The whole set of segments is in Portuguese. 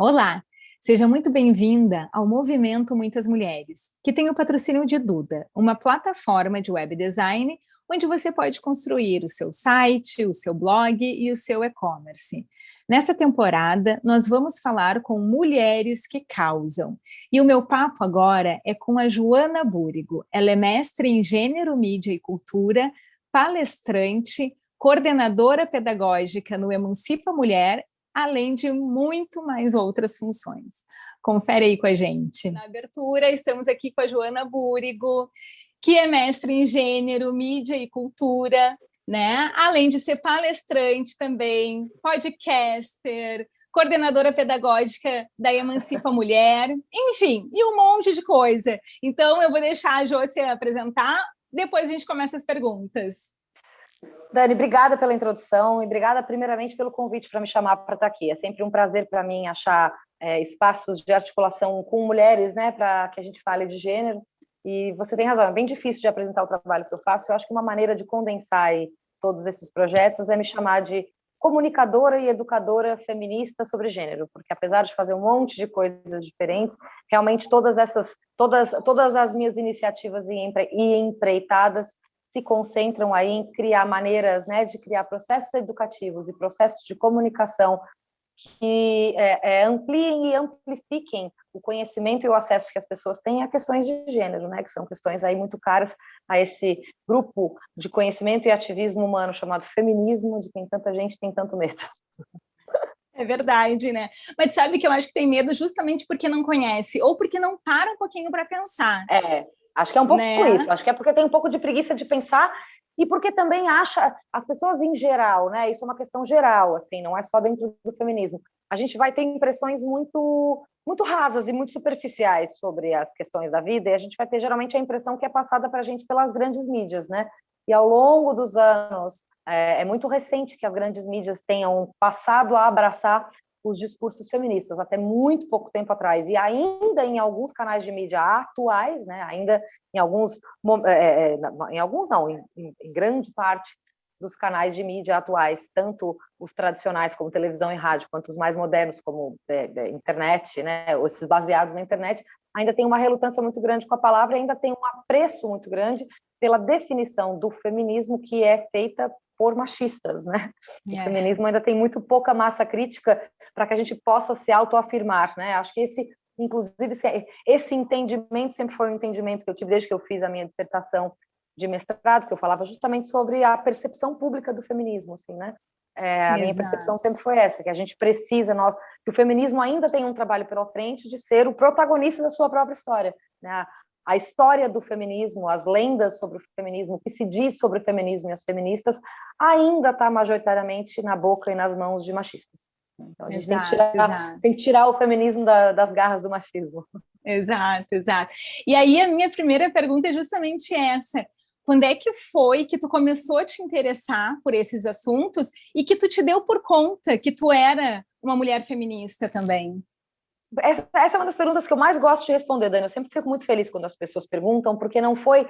Olá, seja muito bem-vinda ao Movimento Muitas Mulheres, que tem o patrocínio de Duda, uma plataforma de web design onde você pode construir o seu site, o seu blog e o seu e-commerce. Nessa temporada, nós vamos falar com mulheres que causam. E o meu papo agora é com a Joana Búrigo. Ela é mestre em gênero, mídia e cultura, palestrante, coordenadora pedagógica no Emancipa Mulher, além de muito mais outras funções. Confere aí com a gente. Na abertura, estamos aqui com a Joana Búrigo, que é mestre em gênero, mídia e cultura, né? Além de ser palestrante também, podcaster, coordenadora pedagógica da Emancipa Mulher, enfim, e um monte de coisa. Então, eu vou deixar a Jô se apresentar, depois a gente começa as perguntas. Dani, obrigada pela introdução e obrigada primeiramente pelo convite para me chamar para estar aqui. É sempre um prazer para mim achar espaços de articulação com mulheres, né, para que a gente fale de gênero. E você tem razão, é bem difícil de apresentar o trabalho que eu faço. Eu acho que uma maneira de condensar aí todos esses projetos é me chamar de comunicadora e educadora feminista sobre gênero, porque apesar de fazer um monte de coisas diferentes, realmente todas as minhas iniciativas e empreitadas se concentram aí em criar maneiras, né, de criar processos educativos e processos de comunicação que ampliem e amplifiquem o conhecimento e o acesso que as pessoas têm a questões de gênero, né, que são questões aí muito caras a esse grupo de conhecimento e ativismo humano chamado feminismo, de quem tanta gente tem tanto medo. É verdade, né? Mas sabe que eu acho que tem medo justamente porque não conhece, ou porque não para um pouquinho para pensar. Acho que é um pouco né? isso, acho que é porque tem um pouco de preguiça de pensar e porque também acha, as pessoas em geral, né, isso é uma questão geral, assim, não é só dentro do feminismo, a gente vai ter impressões muito rasas e muito superficiais sobre as questões da vida e a gente vai ter geralmente a impressão que é passada para a gente pelas grandes mídias, né, e ao longo dos anos, é muito recente que as grandes mídias tenham passado a abraçar os discursos feministas, até muito pouco tempo atrás, e ainda em alguns canais de mídia atuais, né, ainda em alguns, em grande parte dos canais de mídia atuais, tanto os tradicionais como televisão e rádio, quanto os mais modernos como internet, né, esses baseados na internet, ainda tem uma relutância muito grande com a palavra, ainda tem um apreço muito grande pela definição do feminismo que é feita por machistas, né? O feminismo ainda tem muito pouca massa crítica para que a gente possa se autoafirmar, né? Acho que esse entendimento sempre foi um entendimento que eu tive desde que eu fiz a minha dissertação de mestrado, que eu falava justamente sobre a percepção pública do feminismo, assim, né? A minha percepção sempre foi essa, que a gente precisa, que o feminismo ainda tem um trabalho pela frente de ser o protagonista da sua própria história, né? A história do feminismo, as lendas sobre o feminismo, o que se diz sobre o feminismo e as feministas, ainda está majoritariamente na boca e nas mãos de machistas. Então, a gente tem que tirar o feminismo das garras do machismo. Exato. E aí, a minha primeira pergunta é justamente essa. Quando é que foi que tu começou a te interessar por esses assuntos e que tu te deu por conta que tu era uma mulher feminista também? Essa é uma das perguntas que eu mais gosto de responder, Dani. Eu sempre fico muito feliz quando as pessoas perguntam, porque não foi,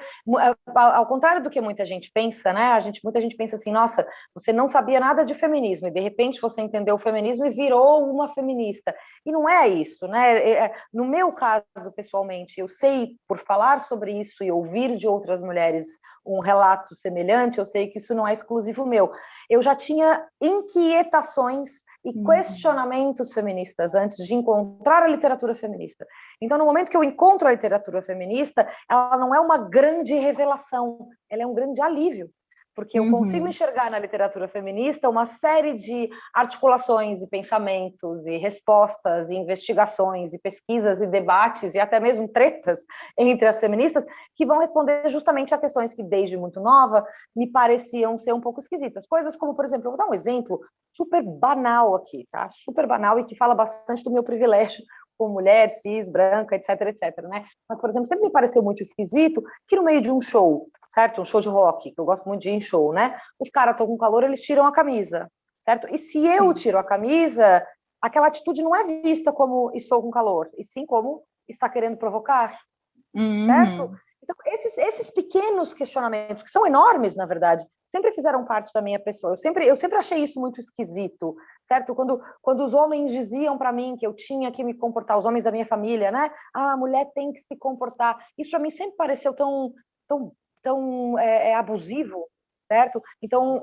ao contrário do que muita gente pensa, né? Muita gente pensa assim, nossa, você não sabia nada de feminismo e de repente você entendeu o feminismo e virou uma feminista. E não é isso, né? No meu caso, pessoalmente, eu sei por falar sobre isso e ouvir de outras mulheres um relato semelhante, eu sei que isso não é exclusivo meu. Eu já tinha inquietações e questionamentos feministas antes de encontrar a literatura feminista. Então, no momento que eu encontro a literatura feminista, ela não é uma grande revelação, ela é um grande alívio, porque eu consigo enxergar na literatura feminista uma série de articulações e pensamentos e respostas e investigações e pesquisas e debates e até mesmo tretas entre as feministas que vão responder justamente a questões que desde muito nova me pareciam ser um pouco esquisitas. Coisas como, por exemplo, eu vou dar um exemplo super banal aqui, tá? Super banal e que fala bastante do meu privilégio como mulher, cis, branca, etc, né? Mas, por exemplo, sempre me pareceu muito esquisito que no meio de um show, certo? Um show de rock, que eu gosto muito de ir em show, né? Os caras estão com calor, eles tiram a camisa, certo? E se eu tiro a camisa, aquela atitude não é vista como estou com calor, e sim como está querendo provocar, certo? Então, esses pequenos questionamentos, que são enormes, na verdade, sempre fizeram parte da minha pessoa. Eu sempre achei isso muito esquisito, certo? Quando os homens diziam para mim que eu tinha que me comportar, os homens da minha família, né? Ah, a mulher tem que se comportar. Isso para mim sempre pareceu tão abusivo, certo? Então,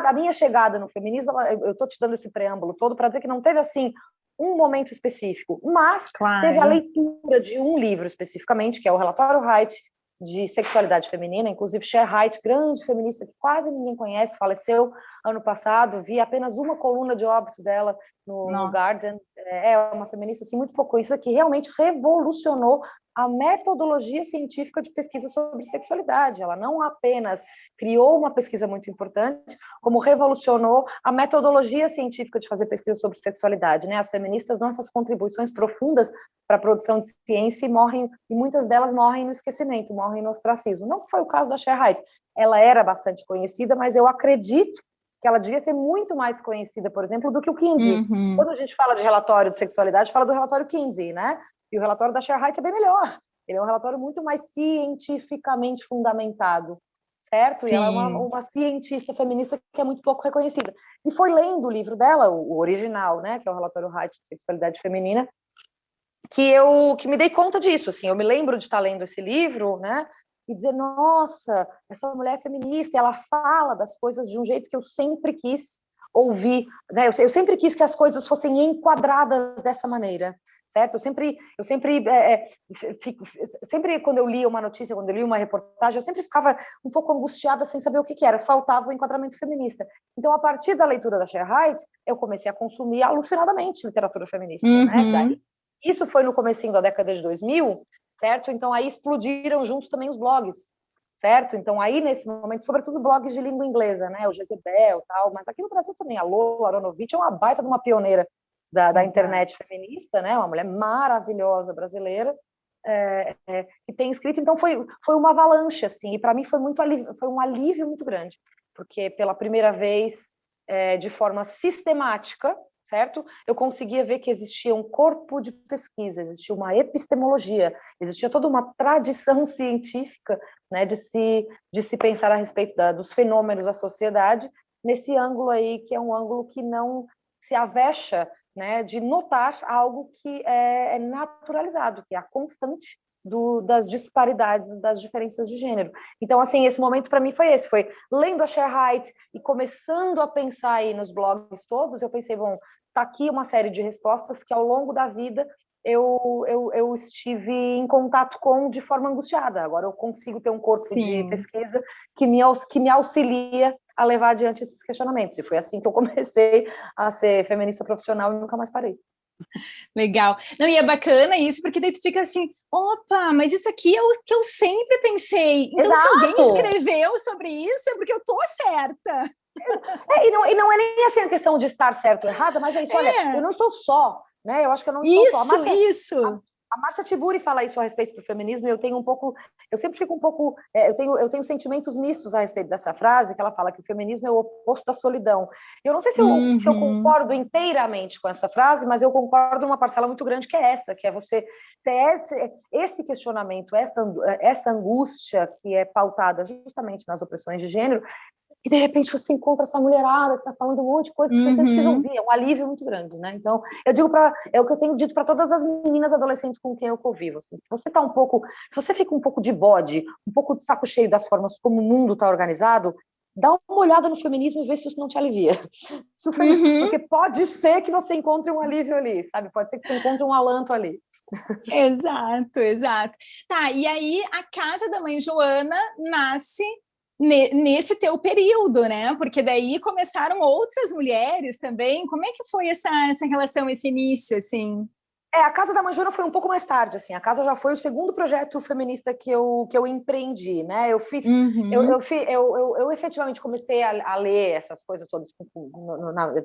a minha chegada no feminismo, eu estou te dando esse preâmbulo todo para dizer que não teve assim um momento específico, mas teve a leitura de um livro especificamente, que é o Relatório Haidt de Sexualidade Feminina, inclusive Cher Haidt, grande feminista que quase ninguém conhece, faleceu ano passado, vi apenas uma coluna de óbito dela no Guardian, é uma feminista assim, muito pouco conhecida, que realmente revolucionou a metodologia científica de pesquisa sobre sexualidade. Ela não apenas criou uma pesquisa muito importante, como revolucionou a metodologia científica de fazer pesquisa sobre sexualidade, né? As feministas dão essas contribuições profundas para a produção de ciência e muitas delas morrem no esquecimento, morrem no ostracismo. Não foi o caso da Cher Haidt. Ela era bastante conhecida, mas eu acredito que ela devia ser muito mais conhecida, por exemplo, do que o Kinsey. Uhum. Quando a gente fala de relatório de sexualidade, fala do relatório Kinsey, né? E o relatório da Cher Haidt é bem melhor. Ele é um relatório muito mais cientificamente fundamentado, certo? Sim. E ela é uma cientista feminista que é muito pouco reconhecida. E foi lendo o livro dela, o original, né, que é o relatório Haidt de Sexualidade Feminina, que me dei conta disso. Assim, eu me lembro de estar lendo esse livro, né, e dizer, nossa, essa mulher é feminista, ela fala das coisas de um jeito que eu sempre quis ouvir, né? Eu sempre quis que as coisas fossem enquadradas dessa maneira, certo? Sempre quando eu lia uma notícia, quando eu lia uma reportagem, eu sempre ficava um pouco angustiada sem saber o que era, faltava o enquadramento feminista. Então, a partir da leitura da Cher Haidt, eu comecei a consumir alucinadamente literatura feminista, né? Isso foi no comecinho da década de 2000, certo? Então, aí explodiram juntos também os blogs, certo? Então, aí, nesse momento, sobretudo blogs de língua inglesa, né? O Jezebel e tal, mas aqui no Brasil também, a Lola Aronovitch é uma baita de uma pioneira da internet feminista, né? Uma mulher maravilhosa brasileira, que tem escrito. Então, foi uma avalanche, assim, e para mim foi um alívio muito grande, porque pela primeira vez, de forma sistemática, certo? Eu conseguia ver que existia um corpo de pesquisa, existia uma epistemologia, existia toda uma tradição científica, né, de se pensar a respeito dos fenômenos da sociedade, nesse ângulo aí, que é um ângulo que não se avexa, né, de notar algo que é naturalizado, que é a constante das disparidades, das diferenças de gênero. Então, assim, esse momento para mim foi esse, foi lendo a Cher Haidt e começando a pensar aí nos blogs todos, eu pensei, bom, tá aqui uma série de respostas que ao longo da vida eu estive em contato com de forma angustiada. Agora eu consigo ter um corpo de pesquisa que me auxilia a levar adiante esses questionamentos. E foi assim que eu comecei a ser feminista profissional e nunca mais parei. Legal. Não, e é bacana isso, porque daí tu fica assim, opa, mas isso aqui é o que eu sempre pensei. Então, Exato. Se alguém escreveu sobre isso, é porque eu tô certa. E não é nem assim a questão de estar certo ou errada, mas é isso, olha, eu não estou só, né? Eu acho que eu não estou só. Isso. A Márcia Tiburi fala isso a respeito do feminismo, e eu sempre fico um pouco, eu tenho sentimentos mistos a respeito dessa frase, que ela fala que o feminismo é o oposto da solidão. Eu não sei se eu concordo inteiramente com essa frase, mas eu concordo numa parcela muito grande que é essa, que é você ter esse questionamento, essa angústia que é pautada justamente nas opressões de gênero, e de repente você encontra essa mulherada que está falando um monte de coisa que você sempre quis ouvir, é um alívio muito grande, né? Então, é o que eu tenho dito para todas as meninas adolescentes com quem eu convivo, assim, se você fica um pouco de bode, um pouco de saco cheio das formas como o mundo está organizado, dá uma olhada no feminismo e vê se isso não te alivia. Porque pode ser que você encontre um alívio ali, sabe? Pode ser que você encontre um alanto ali. Exato. Tá, e aí a Casa da Mãe Joana nasce nesse teu período, né? Porque daí começaram outras mulheres também. Como é que foi essa relação, esse início, assim? A Casa da Mãe Joana foi um pouco mais tarde, assim. A Casa já foi o segundo projeto feminista que eu empreendi, né? Eu efetivamente comecei a ler essas coisas todas.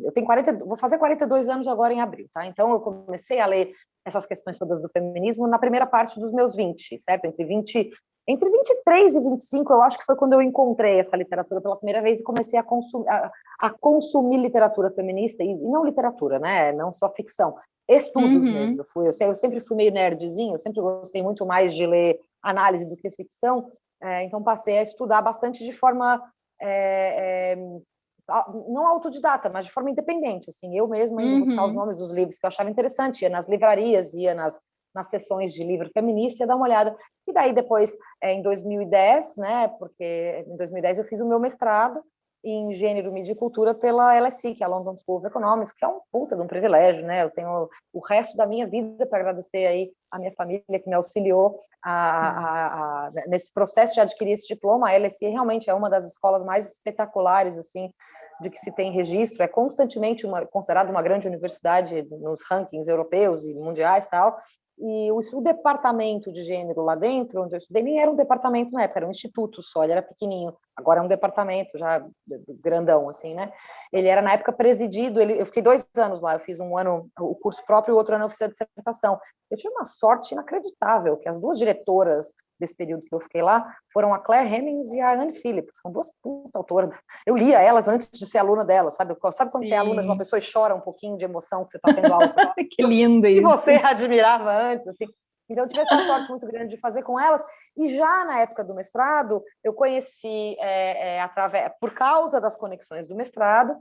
Eu tenho vou fazer 42 anos agora em abril, tá? Então eu comecei a ler essas questões todas do feminismo na primeira parte dos meus 20, certo? Entre 23 e 25, eu acho que foi quando eu encontrei essa literatura pela primeira vez e comecei a consumir literatura feminista, e não literatura, né? Não só ficção, estudos mesmo. Eu sempre fui meio nerdzinho, eu sempre gostei muito mais de ler análise do que ficção, então passei a estudar bastante de forma não autodidata, mas de forma independente, assim, eu mesma indo buscar os nomes dos livros que eu achava interessante, ia nas livrarias, ia nas sessões de livro feminista, ia dar uma olhada. E daí depois, em 2010, né, porque em 2010 eu fiz o meu mestrado em Gênero, Mídia e Cultura pela LSE, que é a London School of Economics, que é um puta de um privilégio, né? Eu tenho o resto da minha vida para agradecer aí a minha família que me auxiliou nesse processo de adquirir esse diploma. A LSE realmente é uma das escolas mais espetaculares, assim, de que se tem registro, é constantemente considerada uma grande universidade nos rankings europeus e mundiais e tal. E o departamento de gênero lá dentro, onde eu estudei, nem era um departamento na época, era um instituto só, ele era pequenininho. Agora é um departamento já grandão, assim, né? Ele era, na época, presidido, eu fiquei 2 anos lá, eu fiz um ano o curso próprio e o outro ano eu fiz a dissertação. Eu tive uma sorte inacreditável, que as 2 diretoras desse período que eu fiquei lá foram a Claire Hemmings e a Anne Phillips, que são 2 puta autoras. Eu lia elas antes de ser aluna delas, sabe? Sabe quando você é aluna de uma pessoa e chora um pouquinho de emoção que você está tendo aula? Que lindo isso! E você admirava antes, assim. Então, eu tive essa sorte muito grande de fazer com elas. E já na época do mestrado, eu conheci, por causa das conexões do mestrado,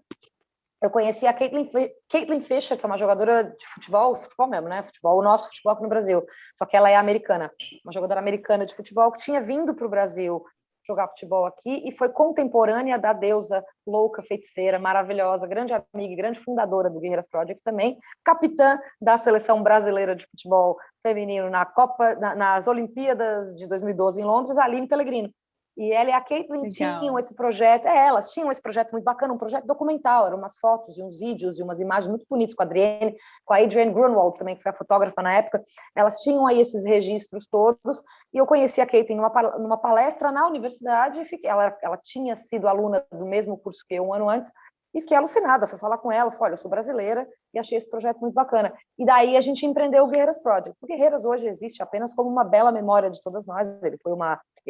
eu conheci a Caitlin Fisher, que é uma jogadora de futebol mesmo, né? O nosso futebol aqui no Brasil. Só que ela é americana, uma jogadora americana de futebol que tinha vindo para o Brasil jogar futebol aqui e foi contemporânea da deusa louca, feiticeira, maravilhosa, grande amiga e grande fundadora do Guerreiras Project também, capitã da seleção brasileira de futebol feminino nas Olimpíadas de 2012 em Londres, a Aline Pellegrino. E ela e a Caitlin tinham esse projeto, elas tinham esse projeto muito bacana, um projeto documental, eram umas fotos e uns vídeos e umas imagens muito bonitas com a Adrienne Grunwald também, que foi a fotógrafa na época, elas tinham aí esses registros todos, e eu conheci a Caitlin numa palestra na universidade, e ela tinha sido aluna do mesmo curso que eu um ano antes, e fiquei alucinada, fui falar com ela, falei, olha, eu sou brasileira e achei esse projeto muito bacana. E daí a gente empreendeu o Guerreiras Project. O Guerreiras hoje existe apenas como uma bela memória de todas nós. Ele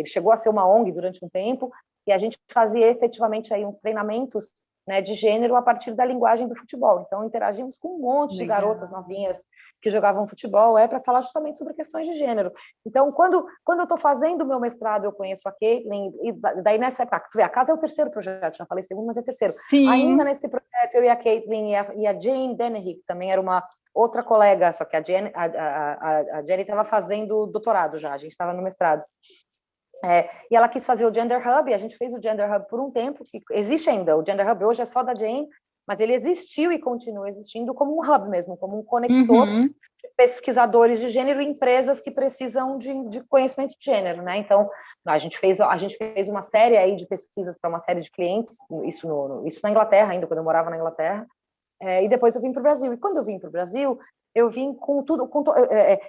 chegou a ser uma ONG durante um tempo e a gente fazia efetivamente aí uns treinamentos, né, de gênero a partir da linguagem do futebol. Então, interagimos com um monte de garotas novinhas que jogavam futebol, para falar justamente sobre questões de gênero. Então, quando eu estou fazendo o meu mestrado, eu conheço a Caitlin, e daí nessa época, tu vê, a casa é o terceiro projeto, já falei segundo, mas é terceiro. Sim. Ainda nesse projeto, eu e a Caitlin e a Jane Dennehy, que também era uma outra colega, só que a Jane estava fazendo doutorado já, a gente estava no mestrado. E ela quis fazer o Gender Hub, e a gente fez o Gender Hub por um tempo, que existe ainda, o Gender Hub hoje é só da Jane, mas ele existiu e continua existindo como um hub mesmo, como um conector de pesquisadores de gênero e empresas que precisam de conhecimento de gênero, né? Então, a gente fez uma série aí de pesquisas para uma série de clientes, isso na Inglaterra ainda, quando eu morava na Inglaterra, e depois eu vim para o Brasil. E quando eu vim para o Brasil, eu vim com tudo,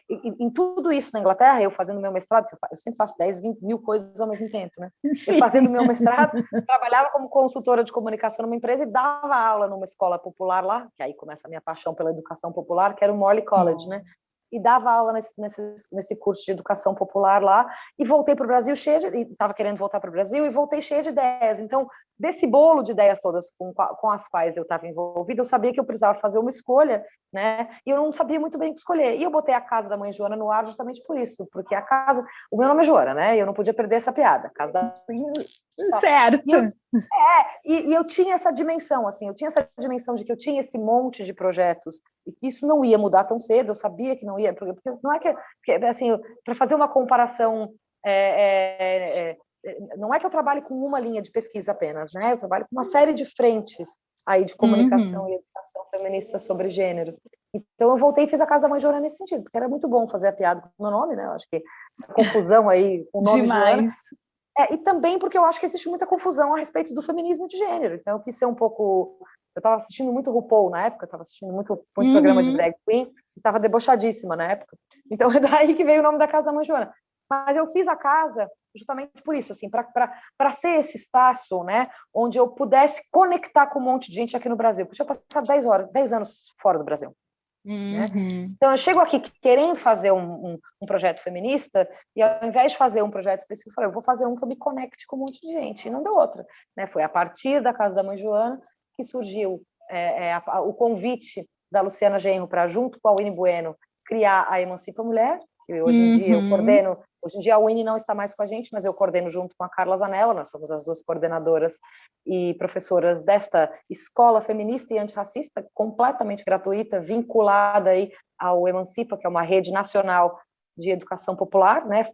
em tudo isso na Inglaterra, eu fazendo meu mestrado, que eu sempre faço 10, 20 mil coisas ao mesmo tempo, né? Sim. Eu fazendo meu mestrado, trabalhava como consultora de comunicação numa empresa e dava aula numa escola popular lá, que aí começa a minha paixão pela educação popular, que era o Morley College, né? E dava aula nesse curso de educação popular lá, e voltei para o Brasil estava querendo voltar para o Brasil, e voltei cheia de ideias. Então, desse bolo de ideias todas com as quais eu estava envolvida, eu sabia que eu precisava fazer uma escolha, né? E eu não sabia muito bem o que escolher. E eu botei a Casa da Mãe Joana no ar justamente por isso, porque o meu nome é Joana, né? E eu não podia perder essa piada. Casa da Certo. E eu tinha essa dimensão, assim, de que eu tinha esse monte de projetos e que isso não ia mudar tão cedo, eu sabia que não ia, porque não é que assim, para fazer uma comparação, não é que eu trabalhe com uma linha de pesquisa apenas, né? Eu trabalho com uma série de frentes aí de comunicação e educação feminista sobre gênero. Então eu voltei e fiz a Casa da Mãe Joana nesse sentido, porque era muito bom fazer a piada com o meu nome, né? Eu acho que essa confusão aí com o nome Joana. E também porque eu acho que existe muita confusão a respeito do feminismo de gênero. Então, eu quis ser um pouco... Eu estava assistindo muito RuPaul na época, estava assistindo muito programa de drag queen, estava debochadíssima na época. Então, é daí que veio o nome da Casa da Mãe Joana. Mas eu fiz a casa justamente por isso, assim, para ser esse espaço, né, onde eu pudesse conectar com um monte de gente aqui no Brasil. Porque eu tinha passado 10 anos fora do Brasil. Né? Então, eu chego aqui querendo fazer um projeto feminista e, ao invés de fazer um projeto específico, eu falei, eu vou fazer um que eu me conecte com um monte de gente. E não deu outra. Né? Foi a partir da Casa da Mãe Joana que surgiu o convite da Luciana Genro para, junto com a Winnie Bueno, criar a Emancipa Mulher, que hoje em dia eu coordeno. Hoje em dia a Winnie não está mais com a gente, mas eu coordeno junto com a Carla Zanella, nós somos as duas coordenadoras e professoras desta escola feminista e antirracista, completamente gratuita, vinculada aí ao Emancipa, que é uma rede nacional de educação popular, né,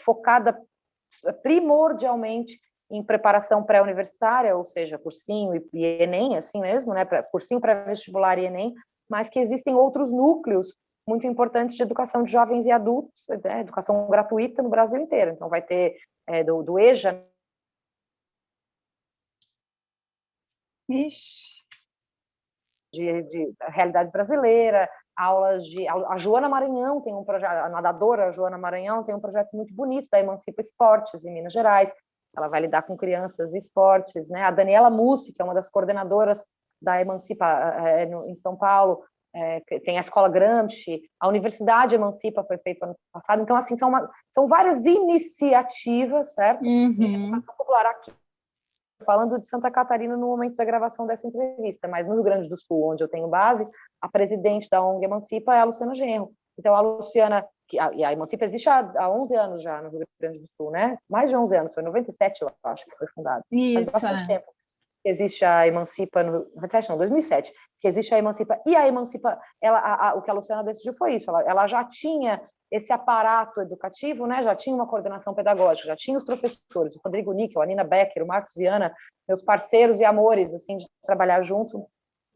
focada primordialmente em preparação pré-universitária, ou seja, cursinho e Enem, assim mesmo, né, cursinho pré-vestibular e Enem, mas que existem outros núcleos muito importantes de educação de jovens e adultos, né, educação gratuita no Brasil inteiro. Então, vai ter do EJA. De realidade brasileira, aulas de... A Joana Maranhão tem um projeto, a nadadora Joana Maranhão tem um projeto muito bonito da Emancipa Esportes, em Minas Gerais. Ela vai lidar com crianças e esportes, né? A Daniela Mussi, que é uma das coordenadoras da Emancipa em São Paulo, tem a Escola Gramsci, a Universidade Emancipa foi feita ano passado. Então, assim, são várias iniciativas, certo? De educação popular aqui. Falando de Santa Catarina no momento da gravação dessa entrevista, mas no Rio Grande do Sul, onde eu tenho base, a presidente da ONG Emancipa é a Luciana Genro. Então, a Luciana, e a Emancipa existe há 11 anos já no Rio Grande do Sul, né? Mais de 11 anos, foi em 97, eu acho que foi fundada. Faz bastante tempo que existe a Emancipa, 97 não, 2007, que existe a Emancipa, e a Emancipa, o que a Luciana decidiu foi isso, ela já tinha esse aparato educativo, né, já tinha uma coordenação pedagógica, já tinha os professores, o Rodrigo Níquel, a Nina Becker, o Marcos Viana, meus parceiros e amores, assim, de trabalhar junto,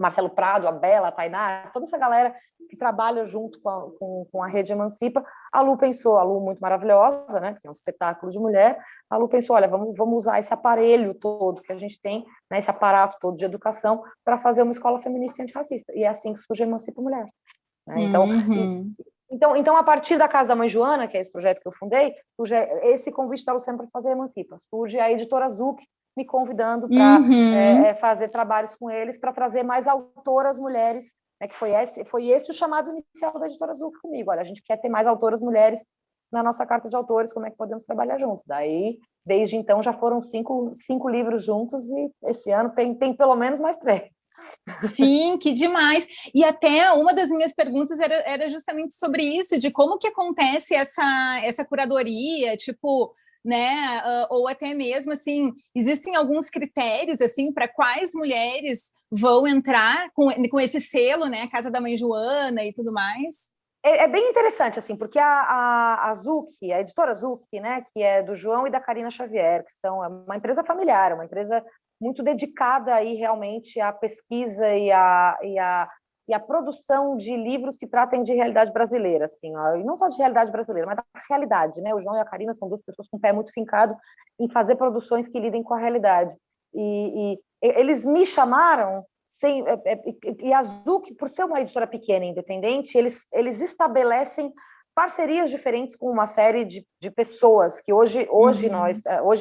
Marcelo Prado, a Bela, a Tainá, toda essa galera que trabalha junto com a Rede Emancipa. A Lu pensou, a Lu muito maravilhosa, né, que é um espetáculo de mulher, a Lu pensou, olha, vamos usar esse aparelho todo que a gente tem, né, esse aparato todo de educação, para fazer uma escola feminista e antirracista. E é assim que surge a Emancipa Mulher. Né? Então, a partir da Casa da Mãe Joana, que é esse projeto que eu fundei, surge esse convite da Luciana para fazer a Emancipa. Surge a editora Zuc me convidando para fazer trabalhos com eles, para trazer mais autoras mulheres, né, que foi esse o chamado inicial da editora Zuc comigo. Olha, a gente quer ter mais autoras mulheres na nossa carta de autores, como é que podemos trabalhar juntos? Daí, desde então, já foram cinco livros juntos e esse ano tem pelo menos mais 3. Sim, que demais. E até uma das minhas perguntas era justamente sobre isso, de como que acontece essa curadoria, tipo, né, ou até mesmo, assim, existem alguns critérios, assim, para quais mulheres vão entrar com esse selo, né, Casa da Mãe Joana e tudo mais? É bem interessante, assim, porque a Zuc, a editora Zuc, né, que é do João e da Karina Xavier, que são uma empresa familiar, uma empresa muito dedicada aí realmente à pesquisa e à produção de livros que tratem de realidade brasileira, assim, ó, e não só de realidade brasileira, mas da realidade, né? O João e a Karina são duas pessoas com o pé muito fincado em fazer produções que lidem com a realidade. E eles me chamaram, e a Zuc, por ser uma editora pequena e independente, eles estabelecem parcerias diferentes com uma série de pessoas que hoje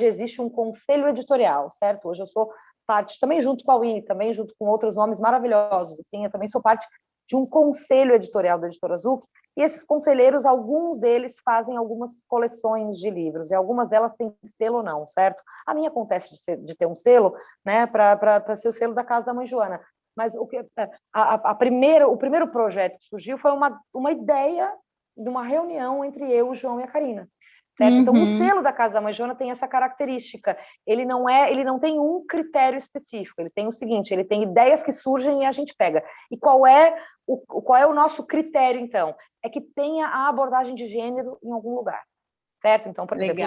existe um conselho editorial, certo? Hoje eu sou parte, também junto com a Winnie, também junto com outros nomes maravilhosos, assim, eu também sou parte de um conselho editorial da editora Zuc, e esses conselheiros, alguns deles fazem algumas coleções de livros, e algumas delas têm selo ou não, certo? A minha acontece de ter um selo, né, para ser o selo da Casa da Mãe Joana, mas o primeiro projeto que surgiu foi uma ideia de uma reunião entre eu, o João e a Karina. Certo? Então, o selo da Casa da Mãe Joana tem essa característica. Ele não tem um critério específico. Ele tem o seguinte: ele tem ideias que surgem e a gente pega. E qual é o nosso critério, então? É que tenha a abordagem de gênero em algum lugar. Certo? Então, por exemplo,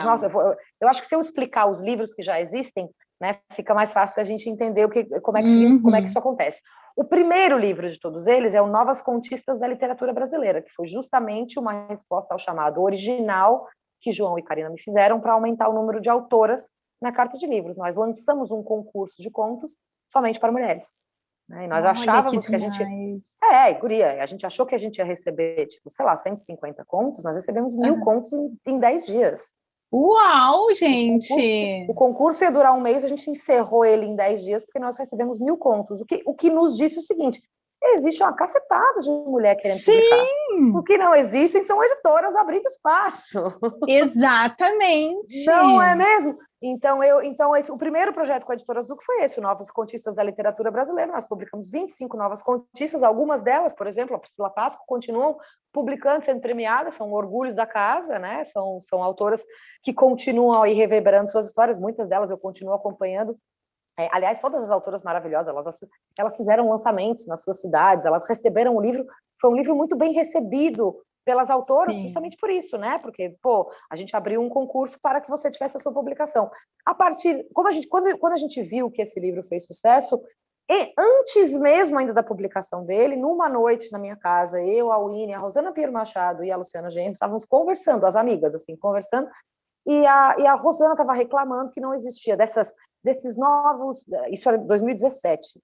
eu acho que se eu explicar os livros que já existem, né, fica mais fácil a gente entender como é que isso acontece. O primeiro livro de todos eles é o Novas Contistas da Literatura Brasileira, que foi justamente uma resposta ao chamado original que João e Karina me fizeram para aumentar o número de autoras na carta de livros. Nós lançamos um concurso de contos somente para mulheres. Né? E nós achávamos que a gente... guria, a gente achou que a gente ia receber, tipo, sei lá, 150 contos, nós recebemos 1000 contos em 10 dias. Uau, gente! O concurso ia durar um mês, a gente encerrou ele em 10 dias, porque nós recebemos 1000 contos. O que nos disse o seguinte: existe uma cacetada de mulher querendo publicar. O que não existem são editoras abrindo espaço. Exatamente. Não é mesmo? O primeiro projeto com a Editora Azul foi esse, o Novas Contistas da Literatura Brasileira. Nós publicamos 25 novas contistas, algumas delas, por exemplo, a Priscila Pasco, continuam publicando, sendo premiadas, são orgulhos da casa, né? São autoras que continuam aí reverberando suas histórias, muitas delas eu continuo acompanhando. Aliás, todas as autoras maravilhosas, elas fizeram lançamentos nas suas cidades, elas receberam o livro, foi um livro muito bem recebido pelas autoras, justamente por isso, né? Porque, a gente abriu um concurso para que você tivesse a sua publicação. Quando a gente viu que esse livro fez sucesso, e antes mesmo ainda da publicação dele, numa noite na minha casa, eu, a Winnie, a Rosana Pinheiro Machado e a Luciana Genro estávamos conversando, as amigas, assim, conversando, e a Rosana estava reclamando que não existia desses novos, isso era 2017,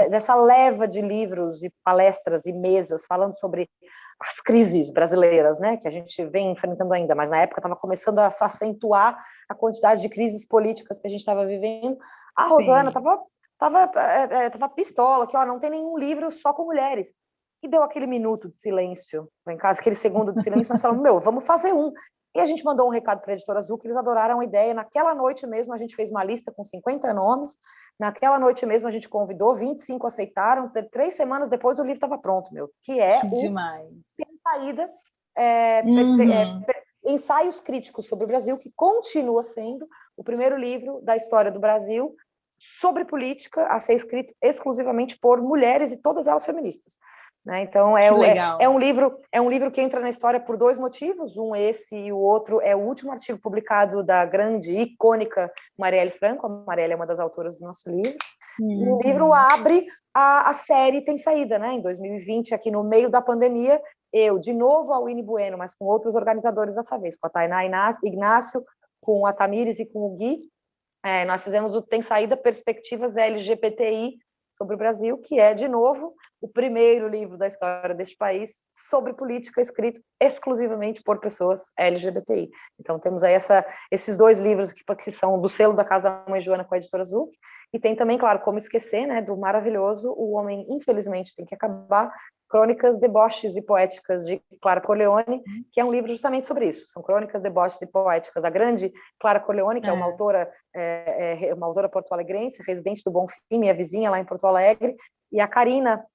dessa leva de livros e palestras e mesas falando sobre as crises brasileiras, né, que a gente vem enfrentando ainda, mas na época estava começando a se acentuar a quantidade de crises políticas que a gente estava vivendo. A Rosana estava pistola, que não tem nenhum livro só com mulheres. E deu aquele minuto de silêncio lá em casa, aquele segundo de silêncio, nós falamos, vamos fazer um. E a gente mandou um recado para a Editora Azul, que eles adoraram a ideia. Naquela noite mesmo, a gente fez uma lista com 50 nomes. Naquela noite mesmo, a gente convidou, 25 aceitaram. 3 semanas depois, o livro estava pronto, que é o demais. Sem Saída, Ensaios Críticos sobre o Brasil, que continua sendo o primeiro livro da história do Brasil sobre política a ser escrito exclusivamente por mulheres e todas elas feministas. Né? Então, é um livro que entra na história por 2 motivos, esse e o outro é o último artigo publicado da grande, icônica Marielle Franco. A Marielle é uma das autoras do nosso livro. E o livro abre a série Tem Saída, né? Em 2020, aqui no meio da pandemia, eu, de novo, a Winnie Bueno, mas com outros organizadores dessa vez, com a Tainá Ignácio, com a Tamires e com o Gui, nós fizemos o Tem Saída, Perspectivas LGBTI sobre o Brasil, que é, de novo, o primeiro livro da história deste país sobre política escrito exclusivamente por pessoas LGBTI. Então, temos aí esses 2 livros que são do selo da Casa da Mãe Joana com a Editora Azul, e tem também, claro, como esquecer, né, do maravilhoso O Homem, Infelizmente, Tem que Acabar, Crônicas, Deboches e Poéticas de Clara Corleone, que é um livro justamente sobre isso. São crônicas, deboches e poéticas da grande Clara Corleone, que é uma autora porto-alegrense, residente do Bonfim, minha vizinha lá em Porto Alegre, e a Karina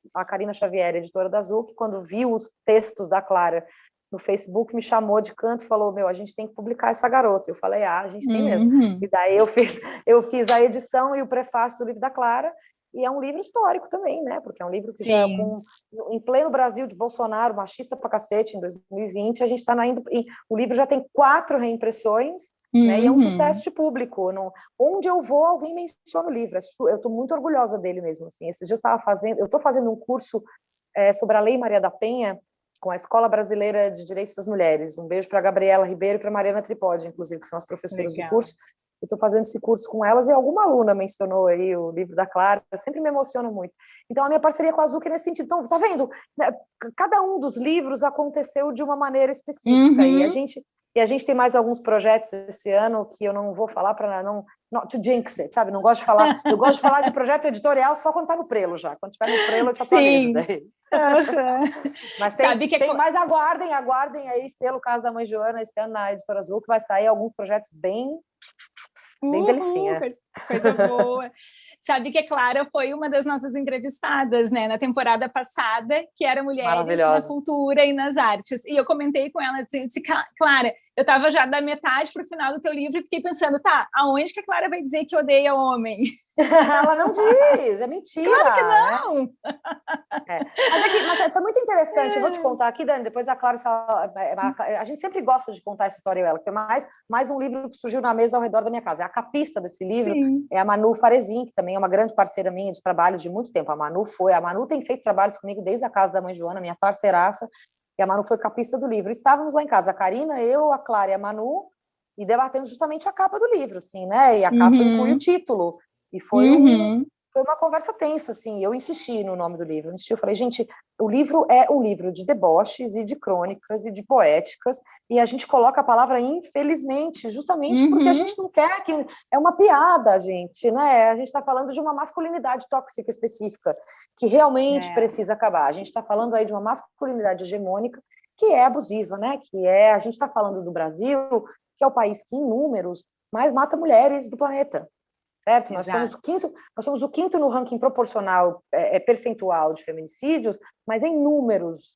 Xavier, editora da Azul, que quando viu os textos da Clara no Facebook, me chamou de canto e falou, a gente tem que publicar essa garota. Eu falei, a gente tem mesmo. E daí eu fiz a edição e o prefácio do livro da Clara, e é um livro histórico também, né? Porque é um livro que já em pleno Brasil de Bolsonaro, machista pra cacete, em 2020, a gente está indo. O livro já tem 4 reimpressões, né? E é um sucesso de público. Onde eu vou, alguém menciona o livro. Eu estou muito orgulhosa dele mesmo. Assim. Esses dias eu estou fazendo um curso sobre a Lei Maria da Penha com a Escola Brasileira de Direitos das Mulheres. Um beijo para a Gabriela Ribeiro e para a Mariana Tripodi, inclusive, que são as professoras do curso. Eu estou fazendo esse curso com elas e alguma aluna mencionou aí o livro da Clara, sempre me emociona muito. Então, a minha parceria com a Azul é nesse sentido. Então, tá vendo? Cada um dos livros aconteceu de uma maneira específica e a gente tem mais alguns projetos esse ano que eu não vou falar para não to jinx it, sabe? Não gosto de falar. Eu gosto de falar de projeto editorial só quando está no prelo já. Quando estiver no prelo, eu te atualizo daí. Mas mas aguardem aí pelo caso da Mãe Joana esse ano na Editora Azul, que vai sair alguns projetos bem delicinha. Coisa boa. Sabe que a Clara foi uma das nossas entrevistadas, né, na temporada passada, que era Mulheres na Cultura e nas Artes. E eu comentei com ela, disse, Clara, eu estava já da metade para o final do teu livro e fiquei pensando, aonde que a Clara vai dizer que odeia homem? Ela não diz, é mentira. Claro que não! Né? Mas foi muito interessante, eu vou te contar aqui, Dani, depois a Clara, a gente sempre gosta de contar essa história, ela, que é mais um livro que surgiu na mesa ao redor da minha casa. A capista desse livro é a Manu Farezin, que também é uma grande parceira minha de trabalho de muito tempo. A Manu tem feito trabalhos comigo desde a Casa da Mãe Joana, minha parceiraça, e a Manu foi capista do livro. Estávamos lá em casa, a Karina, eu, a Clara e a Manu, e debatendo justamente a capa do livro, assim, né? E a capa inclui o título. E foi uma conversa tensa, assim. Eu insisti no nome do livro. Eu falei, gente, o livro é um livro de deboches e de crônicas e de poéticas, e a gente coloca a palavra infelizmente, justamente porque a gente não quer que... É uma piada, gente, né? A gente está falando de uma masculinidade tóxica específica, que realmente precisa acabar. A gente está falando aí de uma masculinidade hegemônica que é abusiva, né? A gente está falando do Brasil, que é o país que, em números, mais mata mulheres do planeta. Certo? Nós somos o quinto no ranking proporcional, percentual de feminicídios, mas em números,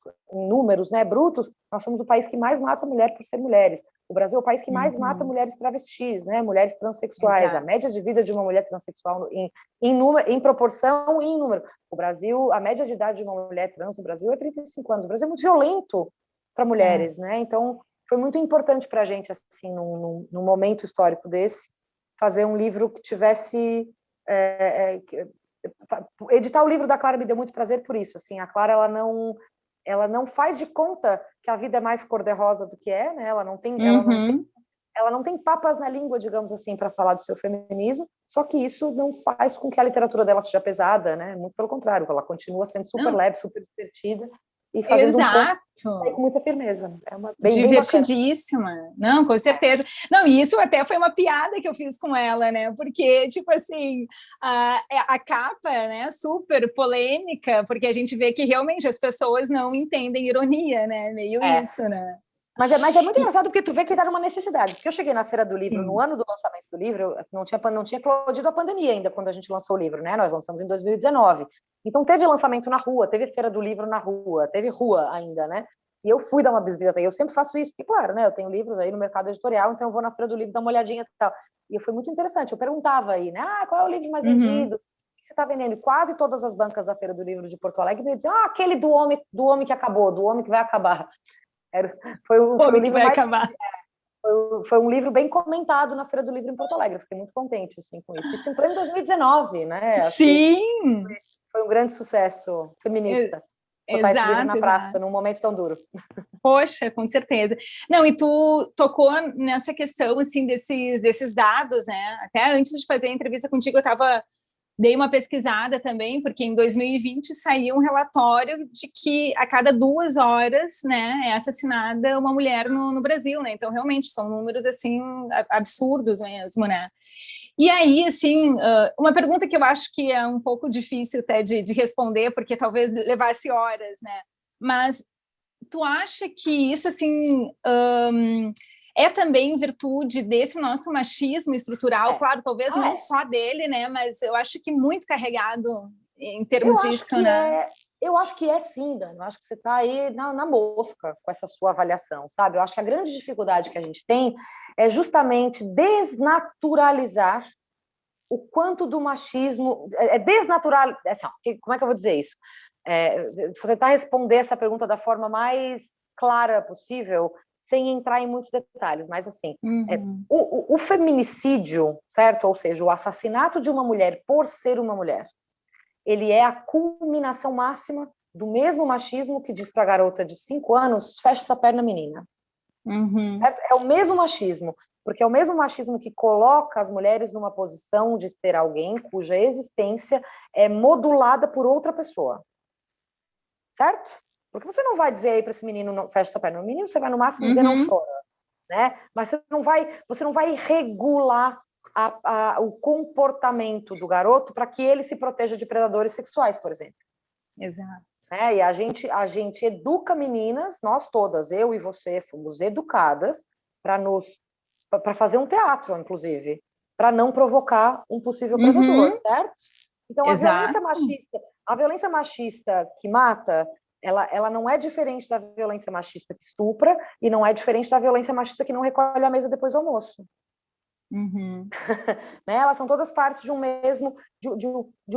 né, brutos, nós somos o país que mais mata mulher por ser mulheres. O Brasil é o país que mais mata mulheres travestis, né, mulheres transexuais. Exato. A média de vida de uma mulher transexual em proporção e em número. O Brasil, a média de idade de uma mulher trans no Brasil é 35 anos. O Brasil é muito violento para mulheres, né? Então, foi muito importante para a gente, assim, num momento histórico desse, fazer um livro que tivesse... editar o livro da Clara me deu muito prazer por isso. Assim, a Clara, ela não faz de conta que a vida é mais cor-de-rosa do que é, né? Ela não tem papas na língua, digamos assim, para falar do seu feminismo, só que isso não faz com que a literatura dela seja pesada, né? Muito pelo contrário, ela continua sendo super leve, super divertida, e fazendo um ponto com muita firmeza. É divertidíssima. Bem, não, com certeza. Não, e isso até foi uma piada que eu fiz com ela, né? Porque, tipo assim, a capa, né, super polêmica, porque a gente vê que realmente as pessoas não entendem ironia, né? Meio isso, né? Mas é muito engraçado porque tu vê que era uma necessidade. Porque eu cheguei na Feira do Livro, no ano do lançamento do livro, não tinha eclodido a pandemia ainda quando a gente lançou o livro, né? Nós lançamos em 2019. Então teve lançamento na rua, teve Feira do Livro na rua, teve rua ainda, né? E eu fui dar uma bisbilhota. E eu sempre faço isso, porque, claro, né? Eu tenho livros aí no mercado editorial, então eu vou na Feira do Livro dar uma olhadinha e tal. E foi muito interessante. Eu perguntava aí, né? Qual é o livro mais vendido? O que você está vendendo? E quase todas as bancas da Feira do Livro de Porto Alegre me diziam, aquele do homem que acabou, do homem que vai acabar. Foi o livro mais... Foi um livro bem comentado na Feira do Livro em Porto Alegre. Fiquei muito contente assim, com isso. Isso em pleno 2019, né? Sim! Foi um grande sucesso feminista. Botar esse livro na praça, num momento tão duro. Poxa, com certeza. Não, e tu tocou nessa questão, assim, desses dados, né? Até antes de fazer a entrevista contigo, dei uma pesquisada também, porque em 2020 saiu um relatório de que a cada 2 horas, né, é assassinada uma mulher no Brasil, né? Então, realmente, são números, assim, absurdos mesmo, né? E aí, assim, uma pergunta que eu acho que é um pouco difícil até de responder, porque talvez levasse horas, né? Mas tu acha que isso, assim... é também em virtude desse nosso machismo estrutural, claro, talvez não só dele, né? Mas eu acho que muito carregado em termos disso, né? Eu acho que é sim, Dani. Eu acho que você está aí na mosca com essa sua avaliação, sabe? Eu acho que a grande dificuldade que a gente tem é justamente desnaturalizar o quanto do machismo... desnatural... Assim, como é que eu vou dizer isso? Vou tentar responder essa pergunta da forma mais clara possível, sem entrar em muitos detalhes, mas assim, o feminicídio, certo? Ou seja, o assassinato de uma mulher por ser uma mulher, ele é a culminação máxima do mesmo machismo que diz para a garota de 5 anos, fecha essa perna, menina. Certo? É o mesmo machismo, porque é o mesmo machismo que coloca as mulheres numa posição de ser alguém cuja existência é modulada por outra pessoa. Certo? Porque você não vai dizer aí para esse menino, não fecha essa perna. O menino, você vai no máximo dizer não chora, né? Mas você não vai regular o comportamento do garoto para que ele se proteja de predadores sexuais, por exemplo. Exato. E a gente educa meninas, nós todas, eu e você, fomos educadas para fazer um teatro, inclusive, para não provocar um possível predador, certo? Então, a violência machista que mata, ela não é diferente da violência machista que estupra e não é diferente da violência machista que não recolhe a mesa depois do almoço. Né? Elas são todas partes de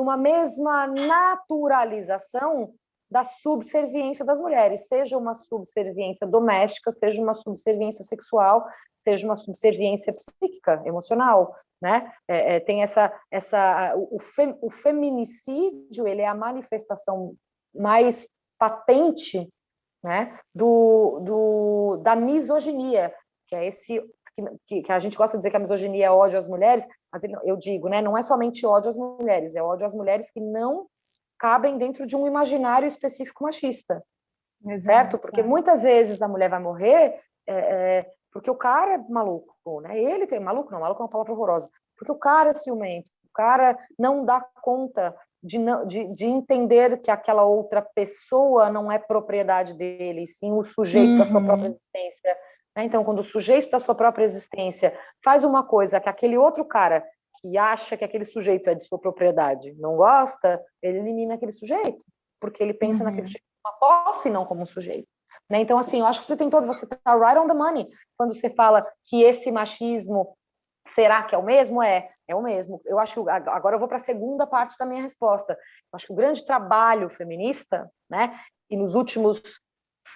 uma mesma naturalização da subserviência das mulheres, seja uma subserviência doméstica, seja uma subserviência sexual, seja uma subserviência psíquica, emocional, né? Tem o feminicídio, ele é a manifestação mais patente, né, da misoginia, que é esse que a gente gosta de dizer que a misoginia é ódio às mulheres, mas eu digo, né, não é somente ódio às mulheres, é ódio às mulheres que não cabem dentro de um imaginário específico machista. Exato, certo? Porque muitas vezes a mulher vai morrer porque o cara é maluco, né? Ele tem maluco é uma palavra horrorosa, porque o cara é ciumento, o cara não dá conta de entender que aquela outra pessoa não é propriedade dele, sim o sujeito da sua própria existência. né? Então, quando o sujeito da sua própria existência faz uma coisa que aquele outro cara que acha que aquele sujeito é de sua propriedade não gosta, ele elimina aquele sujeito, porque ele pensa naquele sujeito como uma posse, não como um sujeito. Né? Então, assim, eu acho que você tá right on the money quando você fala que esse machismo, será que é o mesmo? É o mesmo. Eu acho, agora eu vou para a segunda parte da minha resposta. Eu acho que o grande trabalho feminista, né, e nos últimos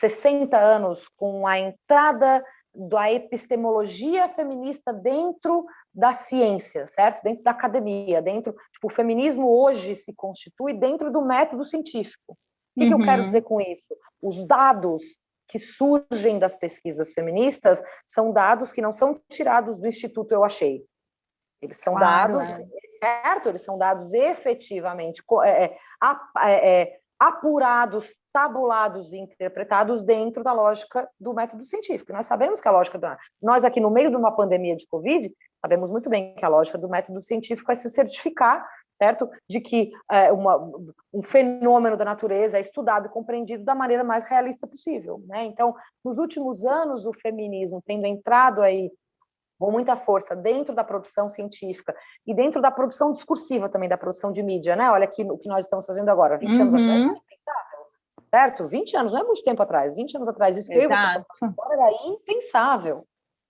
60 anos, com a entrada da epistemologia feminista dentro da ciência, certo? Dentro da academia, tipo, o feminismo hoje se constitui dentro do método científico. O que eu quero dizer com isso? Os dados que surgem das pesquisas feministas são dados que não são tirados do Instituto Eu Achei. Eles são dados, certo? Eles são dados efetivamente apurados, tabulados e interpretados dentro da lógica do método científico. Nós sabemos que a lógica... Nós aqui no meio de uma pandemia de Covid, sabemos muito bem que a lógica do método científico é se certificar, certo? De que um fenômeno da natureza é estudado e compreendido da maneira mais realista possível, né? Então, nos últimos anos, o feminismo tendo entrado aí com muita força dentro da produção científica e dentro da produção discursiva também, da produção de mídia, né? Olha aqui o que nós estamos fazendo agora, 20 anos atrás era impensável, certo? 20 anos, não é muito tempo atrás, 20 anos atrás, isso que eu e você estamos falando agora era impensável,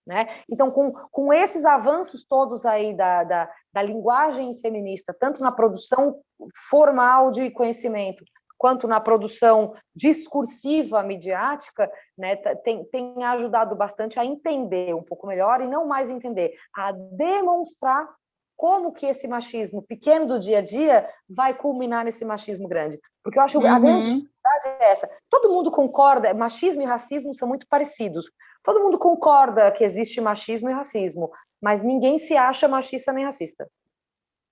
né? Então, com esses avanços todos aí da linguagem feminista, tanto na produção formal de conhecimento, quanto na produção discursiva midiática, né, tem ajudado bastante a entender um pouco melhor, e não mais entender, a demonstrar como que esse machismo pequeno do dia a dia vai culminar nesse machismo grande. Porque eu acho que a grande dificuldade é essa. Todo mundo concorda, machismo e racismo são muito parecidos. Todo mundo concorda que existe machismo e racismo, mas ninguém se acha machista nem racista.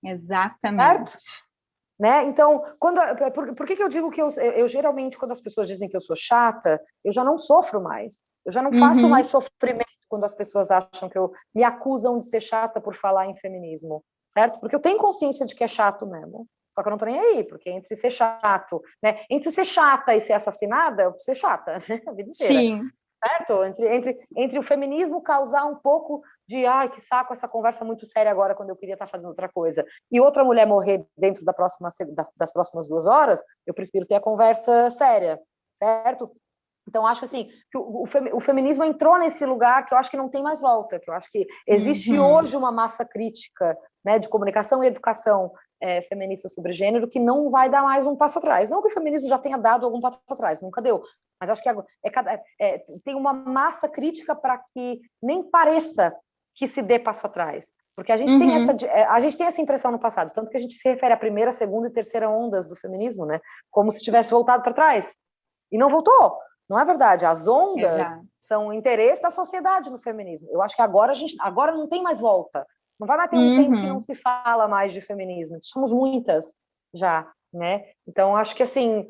Exatamente. Certo? Né? Então, por que eu digo que eu geralmente, quando as pessoas dizem que eu sou chata, eu já não sofro mais. Eu já não faço mais sofrimento quando as pessoas acham que me acusam de ser chata por falar em feminismo, certo? Porque eu tenho consciência de que é chato mesmo. Só que eu não tô nem aí, porque entre ser chato, né? Entre ser chata e ser assassinada, eu vou ser chata, né? A vida inteira. Sim. Certo? Entre o feminismo causar um pouco de ai, que saco essa conversa muito séria agora quando eu queria estar fazendo outra coisa, e outra mulher morrer dentro das próximas 2 horas, eu prefiro ter a conversa séria, certo? Então, acho assim, que o feminismo entrou nesse lugar que eu acho que não tem mais volta, que eu acho que existe hoje uma massa crítica, né, de comunicação e educação feminista sobre gênero que não vai dar mais um passo atrás. Não que o feminismo já tenha dado algum passo atrás, nunca deu, mas acho que tem uma massa crítica para que nem pareça que se dê passo atrás. Porque a gente tem essa impressão no passado, tanto que a gente se refere à primeira, segunda e terceira ondas do feminismo, né, como se tivesse voltado para trás. E não voltou. Não é verdade. As ondas são o interesse da sociedade no feminismo. Eu acho que agora não tem mais volta. Não vai mais ter um tempo que não se fala mais de feminismo. Somos muitas já, né? Então, acho que assim,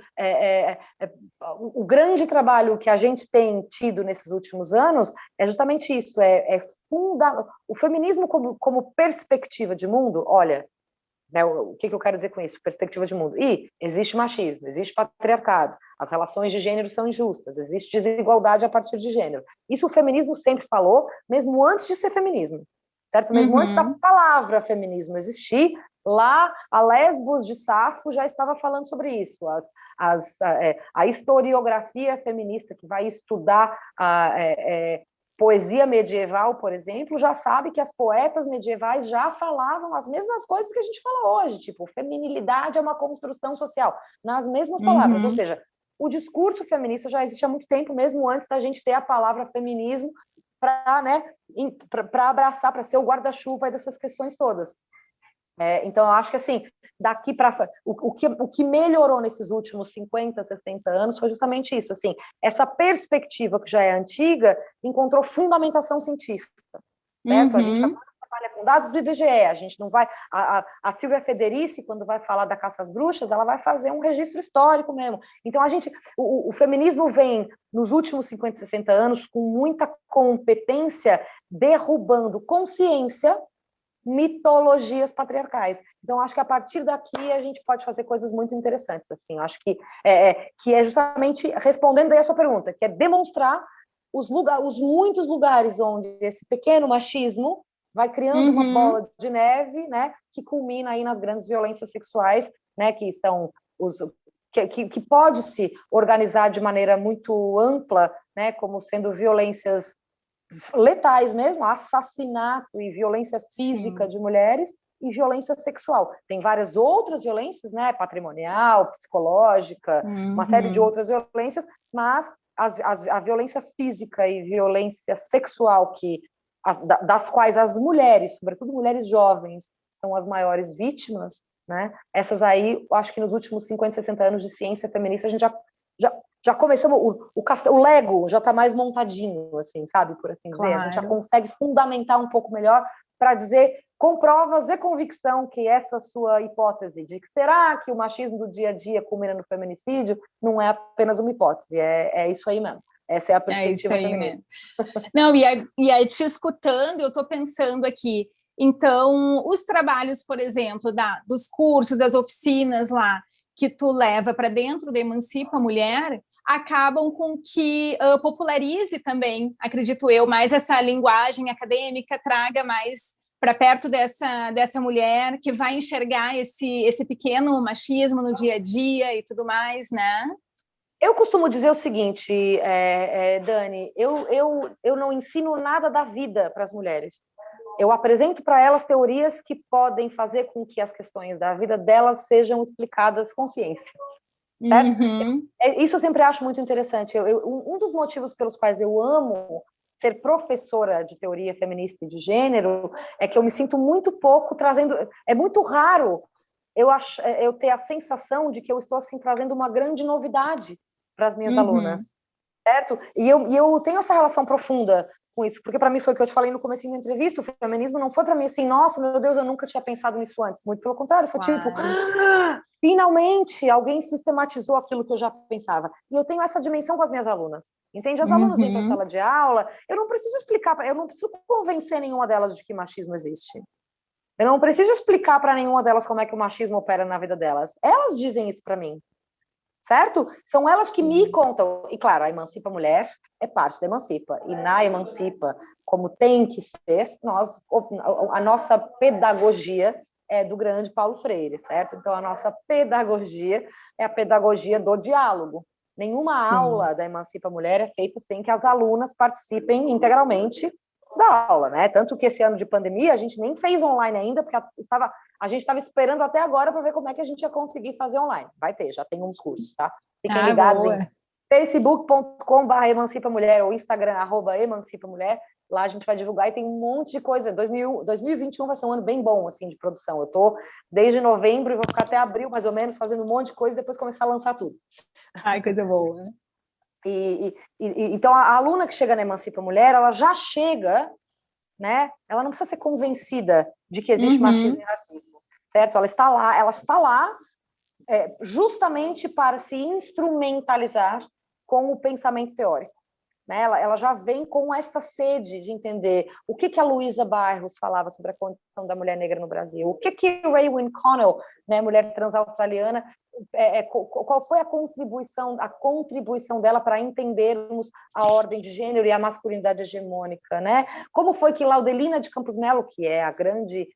o grande trabalho que a gente tem tido nesses últimos anos é justamente isso, o feminismo como perspectiva de mundo. Olha, né, o que eu quero dizer com isso? Perspectiva de mundo. E existe machismo, existe patriarcado, as relações de gênero são injustas, existe desigualdade a partir de gênero. Isso o feminismo sempre falou, mesmo antes de ser feminismo, certo? Mesmo antes da palavra feminismo existir, lá a Lesbos de Safo já estava falando sobre isso. A historiografia feminista que vai estudar poesia medieval, por exemplo, já sabe que as poetas medievais já falavam as mesmas coisas que a gente fala hoje, tipo, feminilidade é uma construção social, nas mesmas palavras, ou seja, o discurso feminista já existe há muito tempo, mesmo antes da gente ter a palavra feminismo para, né, para abraçar, para ser o guarda-chuva dessas questões todas. Então, eu acho que assim, daqui para o que melhorou nesses últimos 50, 60 anos foi justamente isso, assim, essa perspectiva que já é antiga encontrou fundamentação científica, certo? A gente agora trabalha com dados do IBGE, a gente não vai... A Silvia Federici, quando vai falar da caça às bruxas, ela vai fazer um registro histórico mesmo. Então, o feminismo vem, nos últimos 50, 60 anos, com muita competência, derrubando consciência, mitologias patriarcais. Então, acho que a partir daqui a gente pode fazer coisas muito interessantes, assim. Acho que é justamente respondendo aí a sua pergunta, que é demonstrar os muitos lugares onde esse pequeno machismo vai criando uma bola de neve, né, que culmina aí nas grandes violências sexuais, né, que são que pode se organizar de maneira muito ampla, né, como sendo violências letais mesmo, assassinato e violência física de mulheres e violência sexual. Tem várias outras violências, né, patrimonial, psicológica, uma série de outras violências, mas a violência física e violência sexual das quais as mulheres, sobretudo mulheres jovens, são as maiores vítimas, né? Essas aí, acho que nos últimos 50, 60 anos de ciência feminista, a gente já começamos, o Lego já está mais montadinho, assim, sabe, por assim dizer. A gente já consegue fundamentar um pouco melhor para dizer, com provas e convicção, que essa sua hipótese de que será que o machismo do dia a dia culmina no feminicídio não é apenas uma hipótese, é isso aí mesmo. Essa é a perspectiva feminista. Não, e aí te escutando, eu estou pensando aqui, então, os trabalhos, por exemplo, dos cursos, das oficinas lá, que tu leva para dentro da Emancipa Mulher, acabam com que popularize também, acredito eu, mais essa linguagem acadêmica, traga mais para perto dessa mulher que vai enxergar esse pequeno machismo no dia a dia e tudo mais, né? Eu costumo dizer o seguinte, Dani, eu não ensino nada da vida para as mulheres. Eu apresento para elas teorias que podem fazer com que as questões da vida delas sejam explicadas com ciência. Certo? Isso eu sempre acho muito interessante. Um dos motivos pelos quais eu amo ser professora de teoria feminista e de gênero é que eu me sinto muito pouco trazendo... É muito raro eu ter a sensação de que eu estou assim, trazendo uma grande novidade para as minhas alunas. Certo? E eu tenho essa relação profunda com isso, porque para mim foi o que eu te falei no começo da entrevista, o feminismo não foi para mim assim, nossa, meu Deus, eu nunca tinha pensado nisso antes, muito pelo contrário, foi tipo, finalmente alguém sistematizou aquilo que eu já pensava, e eu tenho essa dimensão com as minhas alunas, entende? As alunas vêm para a sala de aula, eu não preciso explicar, eu não preciso convencer nenhuma delas de que machismo existe, eu não preciso explicar para nenhuma delas como é que o machismo opera na vida delas, elas dizem isso para mim, certo? São elas que me contam. E, claro, a Emancipa Mulher é parte da Emancipa. E na Emancipa, como tem que ser, a nossa pedagogia é do grande Paulo Freire, certo? Então, a nossa pedagogia é a pedagogia do diálogo. Nenhuma aula da Emancipa Mulher é feita sem que as alunas participem integralmente da aula, né? Tanto que esse ano de pandemia a gente nem fez online ainda, porque a gente estava esperando até agora para ver como é que a gente ia conseguir fazer online. Vai ter, já tem uns cursos, tá? Fiquem ligados em facebook.com/emancipamulher ou Instagram @emancipamulher. Lá a gente vai divulgar e tem um monte de coisa. 2021 vai ser um ano bem bom, assim, de produção. Eu tô desde novembro e vou ficar até abril, mais ou menos, fazendo um monte de coisa e depois começar a lançar tudo. Ai, coisa boa. Então, a aluna que chega na Emancipa Mulher, ela já chega, né? Ela não precisa ser convencida de que existe machismo e racismo, certo? Ela está lá justamente para se instrumentalizar com o pensamento teórico. Né? Ela já vem com essa sede de entender o que a Luísa Barros falava sobre a condição da mulher negra no Brasil, o que Raewyn Connell, né, mulher trans-australiana, qual foi a contribuição dela para entendermos a ordem de gênero e a masculinidade hegemônica, né? Como foi que Laudelina de Campos Melo, que é a grande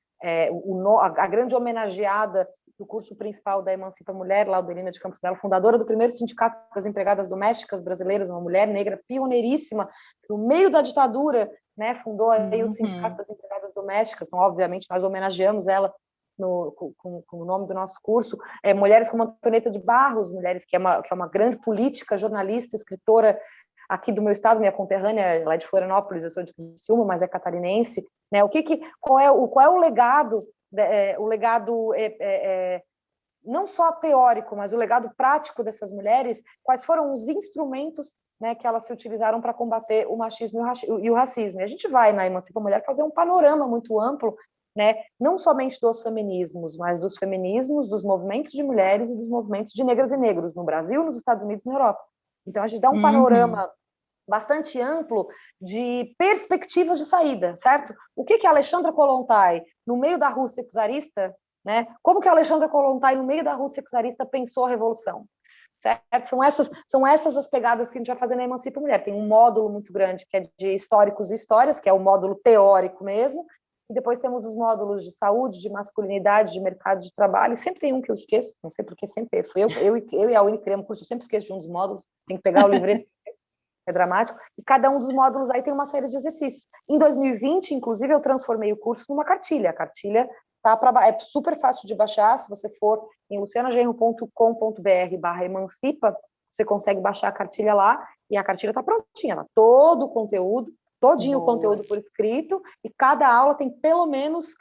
homenageada do curso principal da Emancipa Mulher, Laudelina de Campos Melo, fundadora do primeiro sindicato das empregadas domésticas brasileiras, uma mulher negra pioneiríssima, que no meio da ditadura, né, fundou aí o Sindicato das Empregadas Domésticas. Então, obviamente, nós homenageamos ela com o nome do nosso curso. Mulheres como Antonieta de Barros, mulheres que é uma grande política, jornalista, escritora aqui do meu estado, minha conterrânea, ela é de Florianópolis, eu sou de Criciúma, mas é catarinense, né? Qual é o legado? O legado não só teórico, mas o legado prático dessas mulheres, quais foram os instrumentos, né, que elas se utilizaram para combater o machismo e o racismo. E a gente vai na Emancipa Mulher fazer um panorama muito amplo, né, não somente dos feminismos, mas dos feminismos, dos movimentos de mulheres e dos movimentos de negras e negros no Brasil, nos Estados Unidos e na Europa. Então, a gente dá um panorama bastante amplo de perspectivas de saída, certo? O que a Alexandra Kollontai, no meio da Rússia czarista, né? Como que a Alexandra Kollontai, no meio da Rússia czarista, pensou a revolução? certo? São essas as pegadas que a gente vai fazer na Emancipa Mulher. Tem um módulo muito grande que é de históricos e histórias, que é o módulo teórico mesmo, e depois temos os módulos de saúde, de masculinidade, de mercado de trabalho. Sempre tem um que eu esqueço, não sei porque sempre fui eu e a Uni criamos curso, eu sempre esqueço de um dos módulos, tem que pegar o livreto, é dramático, e cada um dos módulos aí tem uma série de exercícios. Em 2020, inclusive, eu transformei o curso numa cartilha. A cartilha é super fácil de baixar, se você for em lucianagenro.com.br/emancipa, você consegue baixar a cartilha lá, e a cartilha está prontinha, lá, todo o conteúdo, todinho o conteúdo por escrito, e cada aula tem pelo menos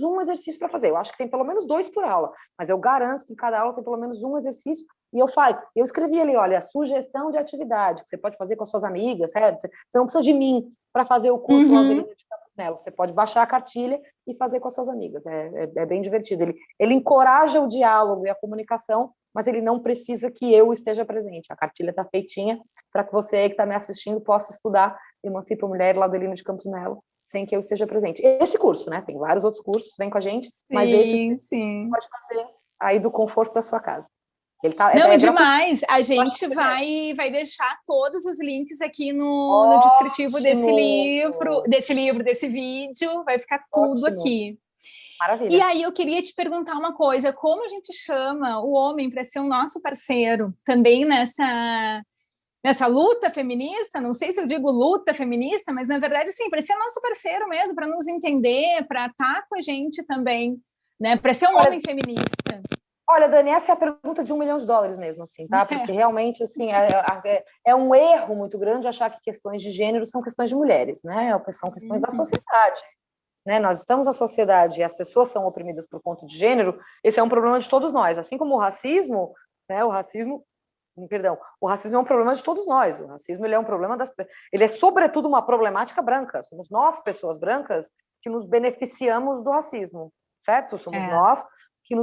um exercício para fazer. Eu acho que tem pelo menos 2 por aula, mas eu garanto que cada aula tem pelo menos um exercício, e eu escrevi ali, olha, sugestão de atividade, que você pode fazer com as suas amigas, certo? Você não precisa de mim para fazer o curso lá de Campos Melo, você pode baixar a cartilha e fazer com as suas amigas, é bem divertido. Ele encoraja o diálogo e a comunicação, mas ele não precisa que eu esteja presente. A cartilha está feitinha para que você que está me assistindo possa estudar Emancipa Mulher lá do Elino de Campos Melo, sem que eu esteja presente. Esse curso, né? Tem vários outros cursos, vem com a gente, mas esse você pode fazer aí do conforto da sua casa. Ele tá, não, demais. A gente vai deixar todos os links aqui no descritivo desse vídeo, vai ficar tudo aqui. Maravilha. E aí eu queria te perguntar uma coisa, como a gente chama o homem para ser o nosso parceiro também nessa luta feminista? Não sei se eu digo luta feminista, mas na verdade sim, para ser nosso parceiro mesmo, para nos entender, para estar com a gente também, né? Para ser um homem feminista. Olha, Dani, essa é a pergunta de $1 milhão mesmo, assim, tá? Porque realmente, assim, é um erro muito grande achar que questões de gênero são questões de mulheres, né? São questões da sociedade, né? Nós estamos na sociedade e as pessoas são oprimidas por conta de gênero, esse é um problema de todos nós. Assim como o racismo, né? O racismo é um problema de todos nós. O racismo, ele é um problema ele é sobretudo uma problemática branca. Somos nós, pessoas brancas, que nos beneficiamos do racismo, certo? Somos nós que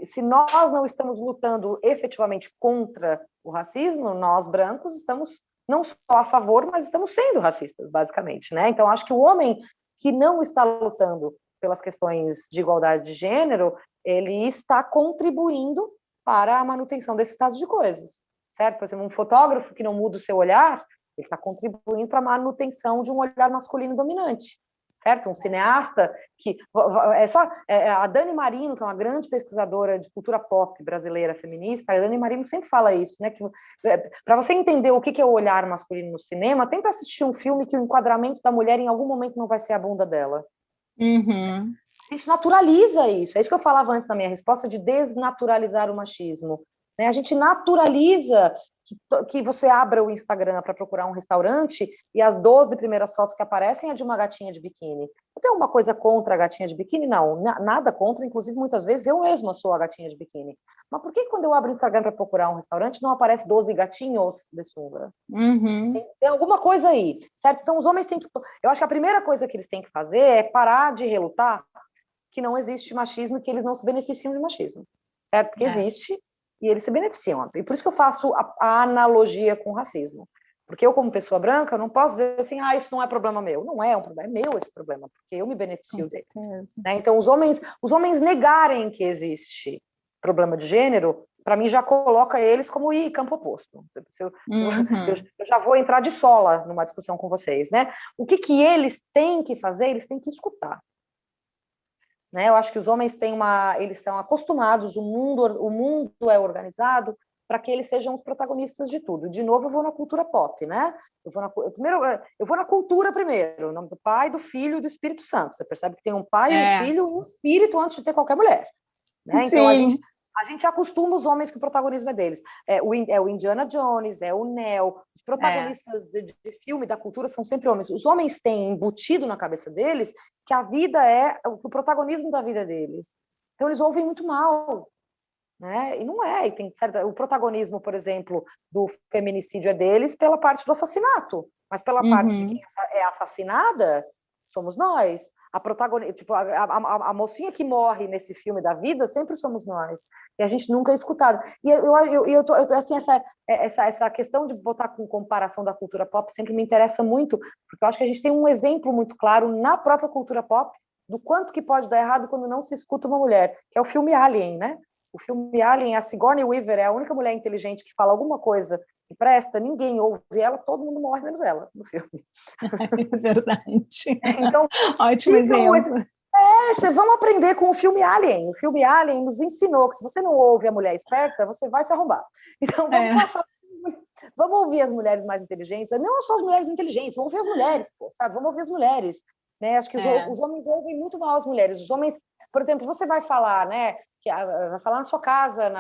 se nós não estamos lutando efetivamente contra o racismo, nós brancos estamos não só a favor, mas estamos sendo racistas, basicamente, né? Então, acho que o homem que não está lutando pelas questões de igualdade de gênero, ele está contribuindo para a manutenção desse estado de coisas, certo? Por exemplo, um fotógrafo que não muda o seu olhar, ele está contribuindo para a manutenção de um olhar masculino dominante, certo? Um cineasta que... a Dani Marino, que é uma grande pesquisadora de cultura pop brasileira feminista, a Dani Marino sempre fala isso, né? Que para você entender o que é o olhar masculino no cinema, tenta assistir um filme que o enquadramento da mulher em algum momento não vai ser a bunda dela. A gente naturaliza isso. É isso que eu falava antes na minha resposta, de desnaturalizar o machismo. Né? A gente naturaliza que você abra o Instagram para procurar um restaurante e as 12 primeiras fotos que aparecem é de uma gatinha de biquíni. Eu tenho alguma coisa contra a gatinha de biquíni? Não, nada contra. Inclusive, muitas vezes, eu mesma sou a gatinha de biquíni. Mas por que quando eu abro o Instagram para procurar um restaurante não aparece 12 gatinhos de sunga? Tem alguma coisa aí, certo? Então, os homens têm que... Eu acho que a primeira coisa que eles têm que fazer é parar de relutar que não existe machismo e que eles não se beneficiam de machismo, certo? Porque existe e eles se beneficiam. E por isso que eu faço a analogia com o racismo. Porque eu, como pessoa branca, não posso dizer assim, isso não é problema meu. Não é um problema, é meu esse problema, porque eu me beneficio dele. Né? Então, os homens negarem que existe problema de gênero, para mim, já coloca eles como campo oposto. Eu já vou entrar de sola numa discussão com vocês, né? O que eles têm que fazer? Eles têm que escutar. Né? Eu acho que os homens eles estão acostumados, o mundo é organizado para que eles sejam os protagonistas de tudo. De novo, eu vou na cultura pop, né? Eu vou na cultura primeiro, o nome do Pai, do Filho e do Espírito Santo. Você percebe que tem um pai, um filho e um espírito antes de ter qualquer mulher. Né? Então, a gente acostuma os homens que o protagonismo é deles. É o Indiana Jones, é o Neo. Os protagonistas de filme, da cultura, são sempre homens. Os homens têm embutido na cabeça deles que a vida é o protagonismo da vida deles. Então, eles ouvem muito mal. Né? E não é. E tem, certo? O protagonismo, por exemplo, do feminicídio é deles pela parte do assassinato. Mas pela parte de quem é assassinada, somos nós. A mocinha que morre nesse filme da vida sempre somos nós, e a gente nunca é escutado. E eu tô assim, essa questão de botar com comparação da cultura pop sempre me interessa muito, porque eu acho que a gente tem um exemplo muito claro na própria cultura pop do quanto que pode dar errado quando não se escuta uma mulher, que é o filme Alien, né? O filme Alien, a Sigourney Weaver é a única mulher inteligente que fala alguma coisa que presta, ninguém ouve ela, todo mundo morre menos ela no filme. É verdade. Então, Ótimo exemplo. vamos aprender com o filme Alien. O filme Alien nos ensinou que se você não ouve a mulher esperta, você vai se arrombar. Então, vamos ouvir as mulheres mais inteligentes, não só as mulheres inteligentes, vamos ouvir as mulheres, pô, sabe? Vamos ouvir as mulheres. Né? Acho que os homens ouvem muito mal as mulheres. Os homens, por exemplo, você vai falar, né? Vai falar na sua casa,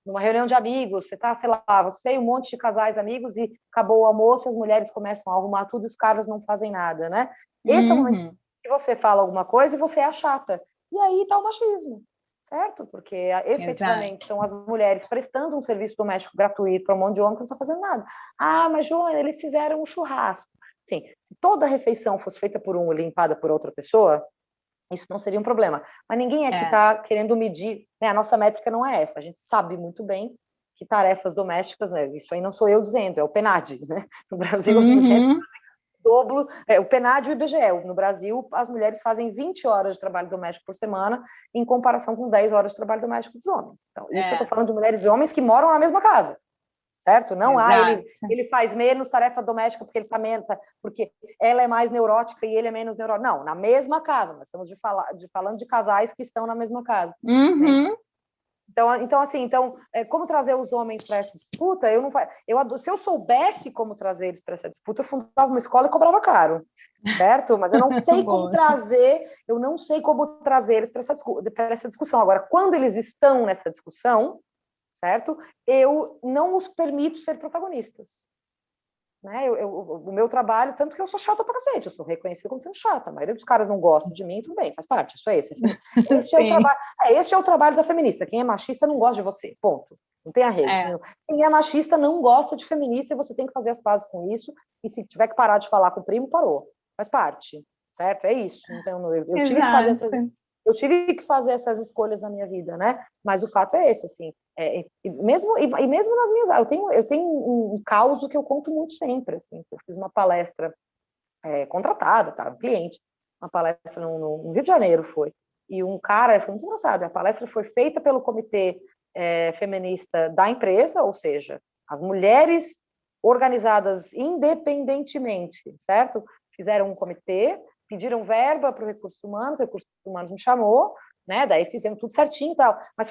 numa reunião de amigos, você tá, sei lá, você e um monte de casais amigos e acabou o almoço, as mulheres começam a arrumar tudo e os caras não fazem nada, né? Esse é o momento que você fala alguma coisa e você é a chata. E aí tá o machismo, certo? Porque efetivamente são as mulheres prestando um serviço doméstico gratuito para um monte de homem que não está fazendo nada. Ah, mas Joana, eles fizeram um churrasco. Sim, se toda a refeição fosse feita por um e limpada por outra pessoa, isso não seria um problema. Mas ninguém aqui está querendo medir, né? A nossa métrica não é essa. A gente sabe muito bem que tarefas domésticas, né? Isso aí não sou eu dizendo, é o PNAD, né? No Brasil, as mulheres fazem dobro, o PNAD e o IBGE. No Brasil, as mulheres fazem 20 horas de trabalho doméstico por semana, em comparação com 10 horas de trabalho doméstico dos homens. Então, isso eu estou falando de mulheres e homens que moram na mesma casa. Certo? Não, ele faz menos tarefa doméstica porque ele tá porque ela é mais neurótica e ele é menos neurótico. Não, na mesma casa. Nós estamos falando de casais que estão na mesma casa. Né? Então, como trazer os homens para essa disputa? Se eu soubesse como trazer eles para essa disputa, eu fundava uma escola e cobrava caro, certo? Mas eu não sei como trazer eles para essa discussão. Agora, quando eles estão nessa discussão, certo? Eu não os permito ser protagonistas. Né? O meu trabalho, tanto que eu sou chata pra cacete, eu sou reconhecida como sendo chata, a maioria dos caras não gosta de mim, tudo bem, faz parte, isso é esse. Este é o trabalho da feminista, quem é machista não gosta de você, ponto. Não tem arrego. Quem é machista não gosta de feminista e você tem que fazer as pazes com isso, e se tiver que parar de falar com o primo, parou. Faz parte, certo? É isso. Então, eu tive que fazer essas escolhas na minha vida, né? Mas o fato é esse, assim, mesmo nas minhas, eu tenho um caos que eu conto muito sempre, assim. Eu fiz uma palestra contratada, tá? Um cliente, uma palestra no Rio de Janeiro e um cara, foi muito engraçado, a palestra foi feita pelo comitê feminista da empresa, ou seja, as mulheres organizadas independentemente, certo? Fizeram um comitê, pediram verba para o recursos humanos me chamou, né? Daí fizemos tudo certinho e tal. Mas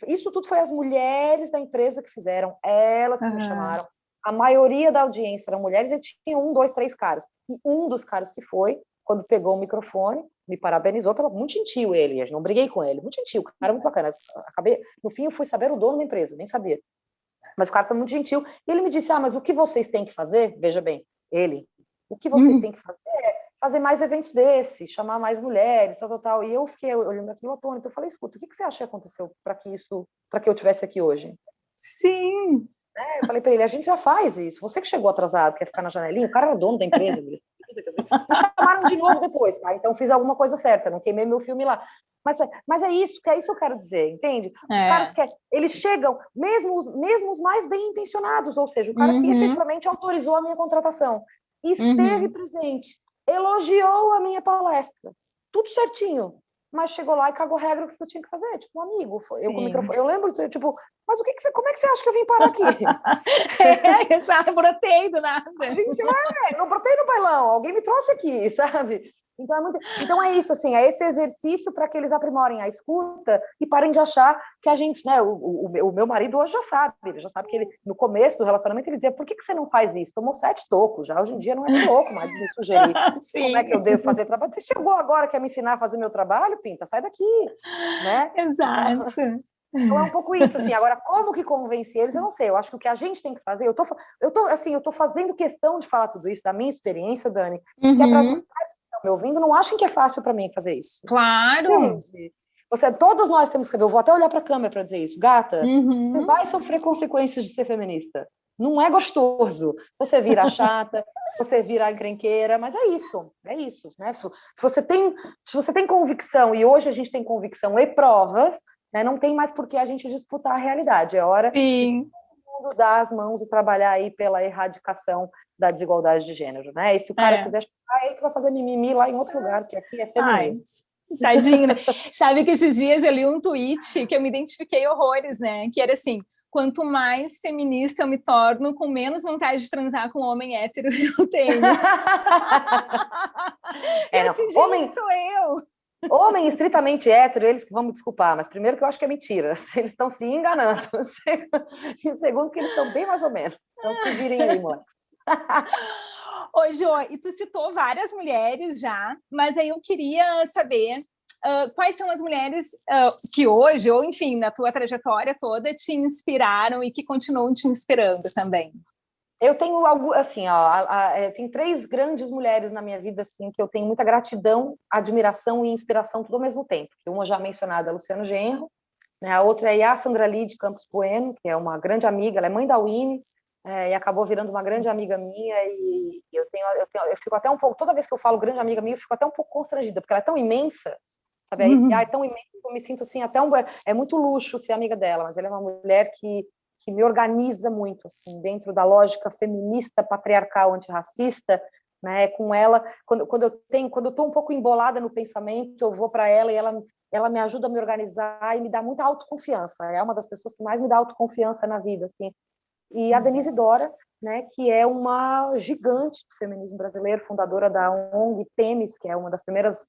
isso tudo foi as mulheres da empresa que fizeram, elas que me chamaram. A maioria da audiência eram mulheres e tinha 1, 2, 3 caras. E um dos caras que foi, quando pegou o microfone, me parabenizou, muito gentil ele, eu não briguei com ele, muito gentil, o cara muito bacana. No fim, eu fui saber o dono da empresa, nem sabia. Mas o cara foi muito gentil. E ele me disse, mas o que vocês têm que fazer? Veja bem, o que vocês têm que fazer é fazer mais eventos desses, chamar mais mulheres, tal. E eu fiquei olhando aquilo atônito. Eu falei, escuta, o que você acha que aconteceu para que eu tivesse aqui hoje? Sim. Eu falei para ele, a gente já faz isso. Você que chegou atrasado, quer ficar na janelinha, o cara era o dono da empresa. Me chamaram de novo depois, tá? Então fiz alguma coisa certa, não queimei meu filme lá. Mas é isso que eu quero dizer, entende? Os caras eles chegam, mesmo os mais bem intencionados, ou seja, o cara que efetivamente autorizou a minha contratação, esteve presente, elogiou a minha palestra, tudo certinho, mas chegou lá e cagou regra o que eu tinha que fazer, tipo, um amigo, eu com o microfone, eu lembro, tipo, mas como é que você acha que eu vim parar aqui? Exato, brotei do nada. Gente, não brotei no bailão, alguém me trouxe aqui, sabe? Então é isso, assim, é esse exercício para que eles aprimorem a escuta e parem de achar que a gente, né, o meu marido hoje ele já sabe que ele, no começo do relacionamento, ele dizia, por que você não faz isso? Tomou 7 tocos, já hoje em dia não é louco mais me sugerir como é que eu devo fazer trabalho. Você chegou agora, quer me ensinar a fazer meu trabalho, Pinta, sai daqui, né? Exato. Então é um pouco isso, assim, agora como que convence eles, eu não sei, eu acho que o que a gente tem que fazer, eu tô fazendo questão de falar tudo isso, da minha experiência, Dani, que é para as mulheres me ouvindo, não achem que é fácil para mim fazer isso. Claro. Entende? Todos nós temos que saber, eu vou até olhar para a câmera para dizer isso, gata, você vai sofrer consequências de ser feminista. Não é gostoso. Você vira chata, você vira encrenqueira, mas é isso, né? Se você tem convicção, e hoje a gente tem convicção e provas, né, não tem mais por que a gente disputar a realidade. É hora de todo mundo dar as mãos e trabalhar aí pela erradicação da desigualdade de gênero, né? E se o cara quiser chutar, é ele que vai fazer mimimi lá em outro lugar, que aqui é feminismo. Tadinho, né? Sabe que esses dias eu li um tweet que eu me identifiquei horrores, né? Que era assim, quanto mais feminista eu me torno, com menos vontade de transar com um homem hétero eu tenho. E eu Não. assim, gente, sou eu. Homem estritamente hétero, eles que vão me desculpar, mas primeiro que eu acho que é mentira, eles estão se enganando. E segundo que eles estão bem mais ou menos. Então se virem aí, moleque. Ô, Jo, e tu citou várias mulheres já, mas aí eu queria saber quais são as mulheres que hoje, ou enfim, na tua trajetória toda, te inspiraram e que continuam te inspirando também. Eu tenho algo assim, ó, tem 3 grandes mulheres na minha vida assim que eu tenho muita gratidão, admiração e inspiração tudo ao mesmo tempo. Uma já mencionada, a Luciano Genro, né? A outra é a Sandra Lee de Campos Bueno, que é uma grande amiga, ela é mãe da Winnie, e acabou virando uma grande amiga minha, e eu fico até um pouco, toda vez que eu falo grande amiga minha, eu fico até um pouco constrangida, porque ela é tão imensa, sabe? É tão imensa que eu me sinto assim, é muito luxo ser amiga dela, mas ela é uma mulher que me organiza muito, assim, dentro da lógica feminista, patriarcal, antirracista, né? Com ela, quando eu estou um pouco embolada no pensamento, eu vou para ela e ela me ajuda a me organizar e me dá muita autoconfiança. É uma das pessoas que mais me dá autoconfiança na vida, assim. E a Denise Dora, né, que é uma gigante do feminismo brasileiro, fundadora da ONG Temis, que é uma das primeiras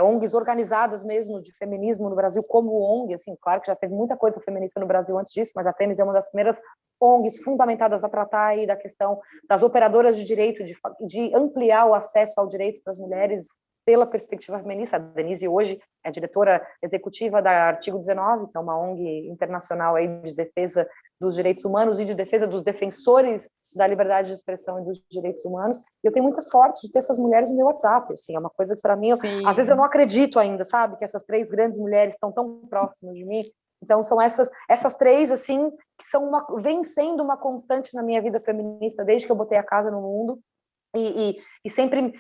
ONGs organizadas mesmo de feminismo no Brasil, como ONG, assim, claro que já teve muita coisa feminista no Brasil antes disso, mas a Temis é uma das primeiras ONGs fundamentadas a tratar aí da questão das operadoras de direito, de ampliar o acesso ao direito para as mulheres pela perspectiva feminista. A Denise hoje é diretora executiva da Artigo 19, que é uma ONG internacional aí de defesa dos direitos humanos e de defesa dos defensores da liberdade de expressão e dos direitos humanos. E eu tenho muita sorte de ter essas mulheres no meu WhatsApp, assim, é uma coisa que para mim, às vezes eu não acredito ainda, sabe, que essas 3 grandes mulheres estão tão próximas de mim. Então são essas 3 assim que vem sendo uma constante na minha vida feminista desde que eu botei a casa no mundo. E sempre,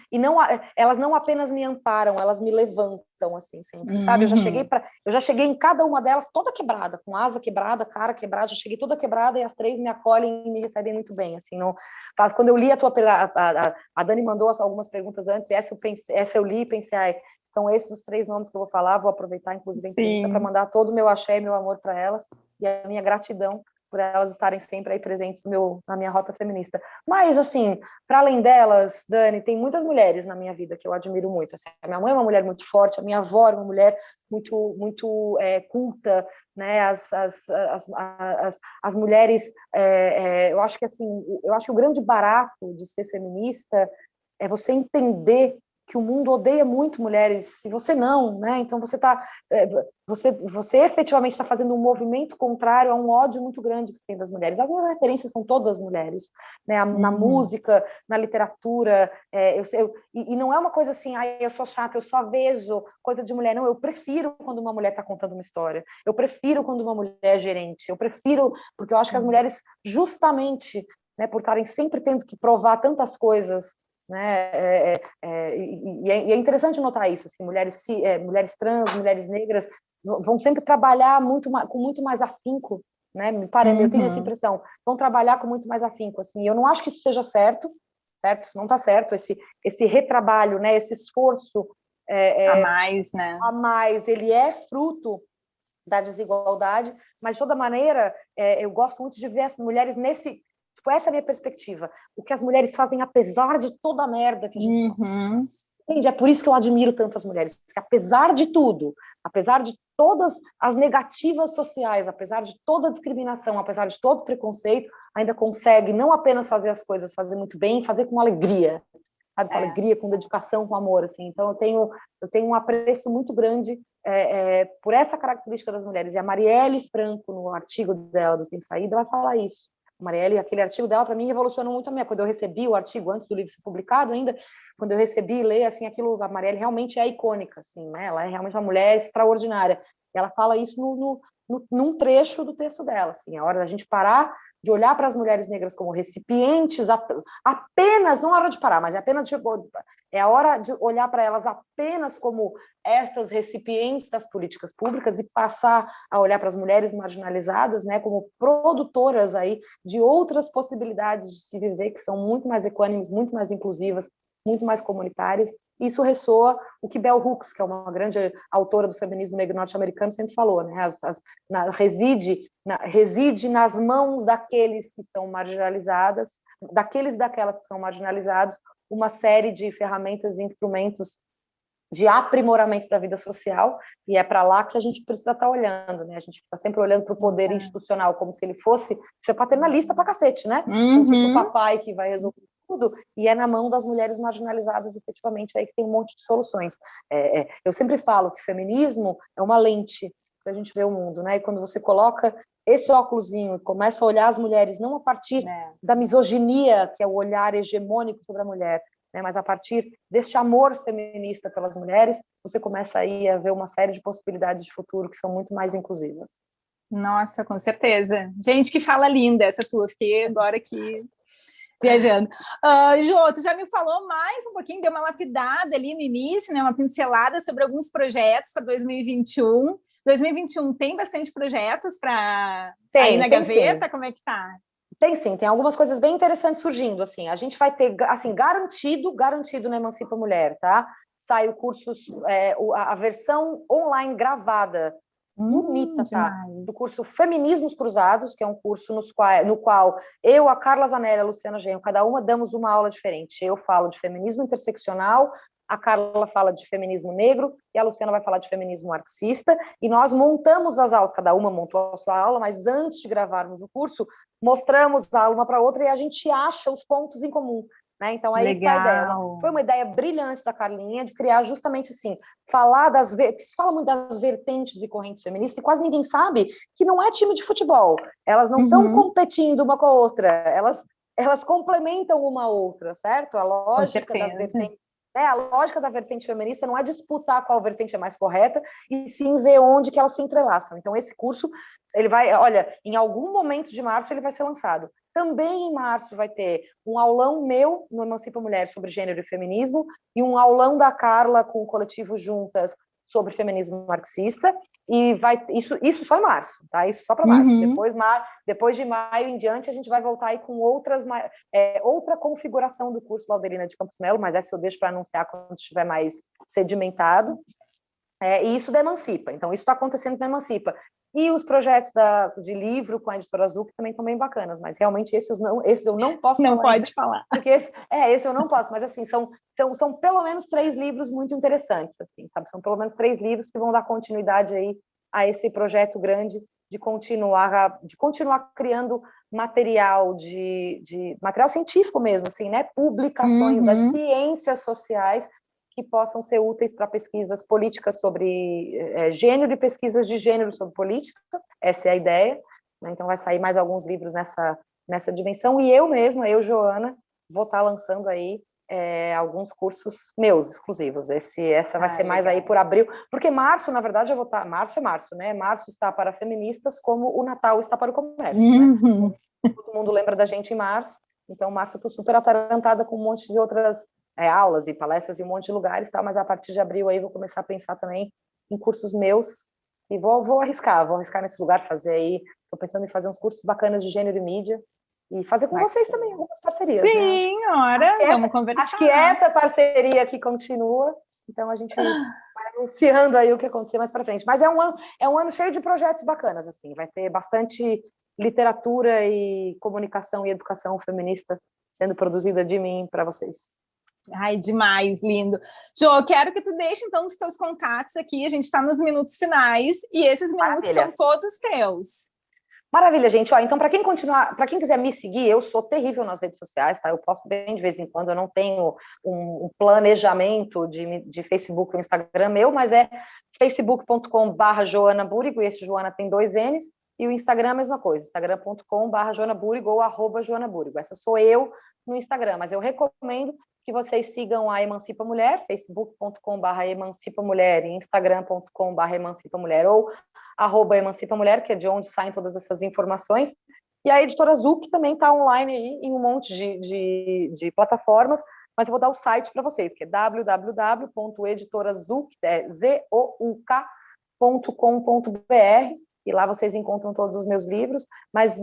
elas não apenas me amparam, elas me levantam, assim, sempre, sabe? Eu já cheguei em cada uma delas toda quebrada, com asa quebrada, cara quebrada, já cheguei toda quebrada e as 3 me acolhem e me recebem muito bem, assim, não faz. Quando eu li a Dani mandou algumas perguntas antes, essa eu li e pensei, são esses os 3 nomes que eu vou falar, vou aproveitar, inclusive, a entrevista para mandar todo o meu axé e meu amor para elas, e a minha gratidão por elas estarem sempre aí presentes na minha rota feminista. Mas, assim, para além delas, Dani, tem muitas mulheres na minha vida que eu admiro muito. Assim, a minha mãe é uma mulher muito forte, a minha avó é uma mulher muito culta, né? As mulheres, eu acho que assim, eu acho que o grande barato de ser feminista é você entender que o mundo odeia muito mulheres, e você não, né? Então você efetivamente está fazendo um movimento contrário a um ódio muito grande que se tem das mulheres. As minhas referências são todas mulheres, né? Na música, na literatura, e não é uma coisa assim, eu sou chata, eu só vejo coisa de mulher. Não, eu prefiro quando uma mulher está contando uma história, eu prefiro quando uma mulher é gerente, eu prefiro, porque eu acho que as mulheres, justamente, né, por estarem sempre tendo que provar tantas coisas, né? E é interessante notar isso, assim, mulheres trans, mulheres negras vão sempre trabalhar com muito mais afinco, né? Eu tenho essa impressão, vão trabalhar com muito mais afinco, assim. Eu não acho que isso seja certo, isso não está certo, esse retrabalho, né? Esse esforço a mais, né? A mais, ele é fruto da desigualdade, mas de toda maneira, eu gosto muito de ver as mulheres essa é a minha perspectiva. O que as mulheres fazem, apesar de toda a merda que a gente sofre. Entende? É por isso que eu admiro tantas mulheres. Porque apesar de tudo, apesar de todas as negativas sociais, apesar de toda a discriminação, apesar de todo o preconceito, ainda consegue não apenas fazer as coisas, fazer muito bem, fazer com alegria. Sabe? Com alegria, com dedicação, com amor. Assim. Então, eu tenho um apreço muito grande por essa característica das mulheres. E a Marielle Franco, no artigo dela do Tem Saída, vai falar isso. Marielle, aquele artigo dela, para mim, revolucionou muito a minha. Quando eu recebi o artigo, antes do livro ser publicado ainda, quando eu recebi e ler, assim, aquilo, a Marielle realmente é icônica, assim, né? Ela é realmente uma mulher extraordinária. Ela fala isso num trecho do texto dela, assim, é hora da gente parar de olhar para as mulheres negras como recipientes, apenas, não é hora de parar, mas é a hora de olhar para elas apenas como essas recipientes das políticas públicas e passar a olhar para as mulheres marginalizadas, né, como produtoras aí de outras possibilidades de se viver que são muito mais equânimes, muito mais inclusivas, muito mais comunitárias. isso ressoa o que Bell Hooks, que é uma grande autora do feminismo negro norte-americano, sempre falou, né? Reside nas mãos daqueles que são marginalizadas, daqueles e daquelas que são marginalizados, uma série de ferramentas e instrumentos de aprimoramento da vida social, e é para lá que a gente precisa estar olhando, né? A gente está sempre olhando para o poder institucional como se ele fosse paternalista pra cacete, né? Como se fosse o papai que vai resolver tudo, e é na mão das mulheres marginalizadas, efetivamente, aí que tem um monte de soluções. Eu sempre falo que feminismo é uma lente para a gente ver o mundo, né? E quando você coloca esse óculosinho e começa a olhar as mulheres não a partir da misoginia, que é o olhar hegemônico sobre a mulher, né, mas a partir deste amor feminista pelas mulheres, você começa aí a ver uma série de possibilidades de futuro que são muito mais inclusivas. Nossa, com certeza. Gente, que fala linda essa tua. Fiquei agora aqui viajando. Jô, tu já me falou mais um pouquinho, deu uma lapidada ali no início, né, uma pincelada sobre alguns projetos para 2021. 2021 tem bastante projetos para aí na gaveta? Sim. Como é que tá? Tem sim, tem algumas coisas bem interessantes surgindo, assim, a gente vai ter, assim, garantido na Emancipa Mulher, tá? Sai o curso, a versão online gravada, bonita, tá? Do curso Feminismos Cruzados, que é um curso no qual eu, a Carla Zanella e a Luciana Genro, cada uma damos uma aula diferente. Eu falo de feminismo interseccional, a Carla fala de feminismo negro e a Luciana vai falar de feminismo marxista, e nós montamos as aulas, cada uma montou a sua aula, mas antes de gravarmos o curso, mostramos a aula uma para outra e a gente acha os pontos em comum. Né? Então, aí está a ideia. Foi uma ideia brilhante da Carlinha de criar justamente assim, se fala muito das vertentes e correntes feministas, e quase ninguém sabe que não é time de futebol. Elas não são competindo uma com a outra, elas complementam uma a outra, certo? A lógica das vertentes. A lógica da vertente feminista não é disputar qual vertente é mais correta, e sim ver onde que elas se entrelaçam. Então, esse curso, ele vai, olha, em algum momento de março ele vai ser lançado. Também em março vai ter um aulão meu no Emancipa Mulher sobre gênero e feminismo, e um aulão da Carla com o coletivo Juntas sobre feminismo marxista, e isso só em março, tá? Isso só para março. Depois de maio em diante, a gente vai voltar aí com outra configuração do curso Laudelina de Campos Melo, mas essa eu deixo para anunciar quando estiver mais sedimentado. E isso da Emancipa. Então, isso está acontecendo na Emancipa. E os projetos de livro com a Editora Azul, que também estão bem bacanas, mas realmente esses eu não posso falar. Não pode falar. Porque esse eu não posso, mas assim, são pelo menos 3 livros muito interessantes, assim, sabe? São pelo menos 3 livros que vão dar continuidade aí a esse projeto grande de continuar criando material material científico mesmo, assim, né? Publicações das ciências sociais que possam ser úteis para pesquisas políticas sobre gênero e pesquisas de gênero sobre política. Essa é a ideia. Né? Então, vai sair mais alguns livros nessa dimensão. E eu mesma, Joana, vou estar lançando aí alguns cursos meus exclusivos. Essa vai ser mais legal. Aí por abril. Porque março, na verdade, eu vou estar... Março é março, né? Março está para feministas como o Natal está para o comércio. Né? Todo mundo lembra da gente em março. Então, março eu estou super atarantada com um monte de outras aulas e palestras em um monte de lugares, tá? Mas a partir de abril aí vou começar a pensar também em cursos meus e vou arriscar nesse lugar, fazer aí, estou pensando em fazer uns cursos bacanas de gênero e mídia e fazer com vocês também algumas parcerias. Sim, né? Vamos conversar. Acho que essa parceria que continua, então a gente vai anunciando aí o que acontecer mais para frente. Mas é um ano cheio de projetos bacanas, assim, vai ter bastante literatura e comunicação e educação feminista sendo produzida de mim para vocês. Ai, demais, lindo. Jô, quero que tu deixe, então, os teus contatos aqui. A gente está nos minutos finais e esses minutos são todos teus. Maravilha, gente. Então, para quem quiser me seguir, eu sou terrível nas redes sociais, tá? Eu posto bem de vez em quando, eu não tenho um planejamento de Facebook ou Instagram meu, mas é facebook.com/Joana Burigo, e esse Joana tem 2 N's, e o Instagram é a mesma coisa, instagram.com/Joana Burigo ou @Joana Burigo. Essa sou eu no Instagram, mas eu recomendo que vocês sigam a Emancipa Mulher, facebook.com/Emancipa Mulher e instagram.com/Emancipa Mulher ou @Emancipa Mulher, que é de onde saem todas essas informações. E a Editora Azul, que também está online aí em um monte de plataformas, mas eu vou dar o site para vocês, que é www.editorazuk.com.br, e lá vocês encontram todos os meus livros, mas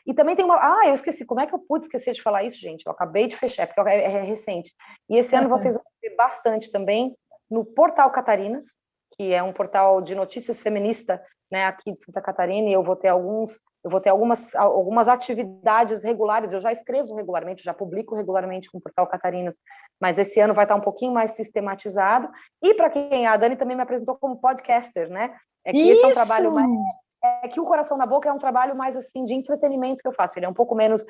e também tem eu esqueci, como é que eu pude esquecer de falar isso, gente? Eu acabei de fechar, porque é recente, e esse ano vocês vão ver bastante também no Portal Catarinas, que é um portal de notícias feminista, né, aqui de Santa Catarina, e eu vou ter algumas atividades regulares, eu já escrevo regularmente, já publico regularmente com o Portal Catarinas, mas esse ano vai estar um pouquinho mais sistematizado, e para quem, a Dani também me apresentou como podcaster, né, esse é um trabalho mais... que o Coração na Boca é um trabalho mais, assim, de entretenimento que eu faço, ele é um pouco menos,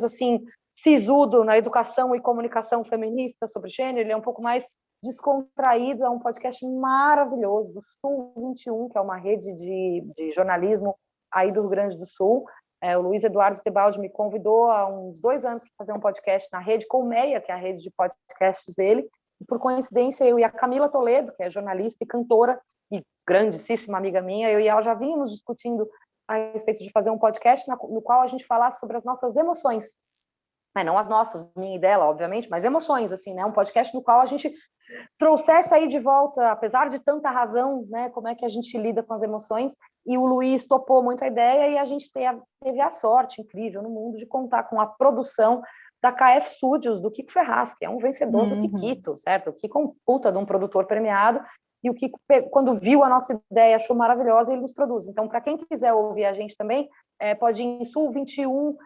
assim, sisudo na educação e comunicação feminista sobre gênero, ele é um pouco mais descontraído, é um podcast maravilhoso do Sul 21, que é uma rede de jornalismo aí do Rio Grande do Sul. O Luiz Eduardo Tebaldi me convidou há uns 2 anos para fazer um podcast na rede Colmeia, que é a rede de podcasts dele, e por coincidência eu e a Camila Toledo, que é jornalista e cantora e grandíssima amiga minha, eu e ela já vínhamos discutindo a respeito de fazer um podcast no qual a gente falasse sobre as nossas emoções, não as nossas, minha e dela, obviamente, mas emoções, assim, né? Um podcast no qual a gente trouxesse aí de volta, apesar de tanta razão, né? Como é que a gente lida com as emoções, e o Luiz topou muito a ideia, e a gente teve a sorte incrível no mundo de contar com a produção da KF Studios, do Kiko Ferraz, que é um vencedor do Kikito, certo? O Kiko é um puta de um produtor premiado, e o Kiko, quando viu a nossa ideia, achou maravilhosa, e ele nos produz. Então, para quem quiser ouvir a gente também, pode ir em Sul 21,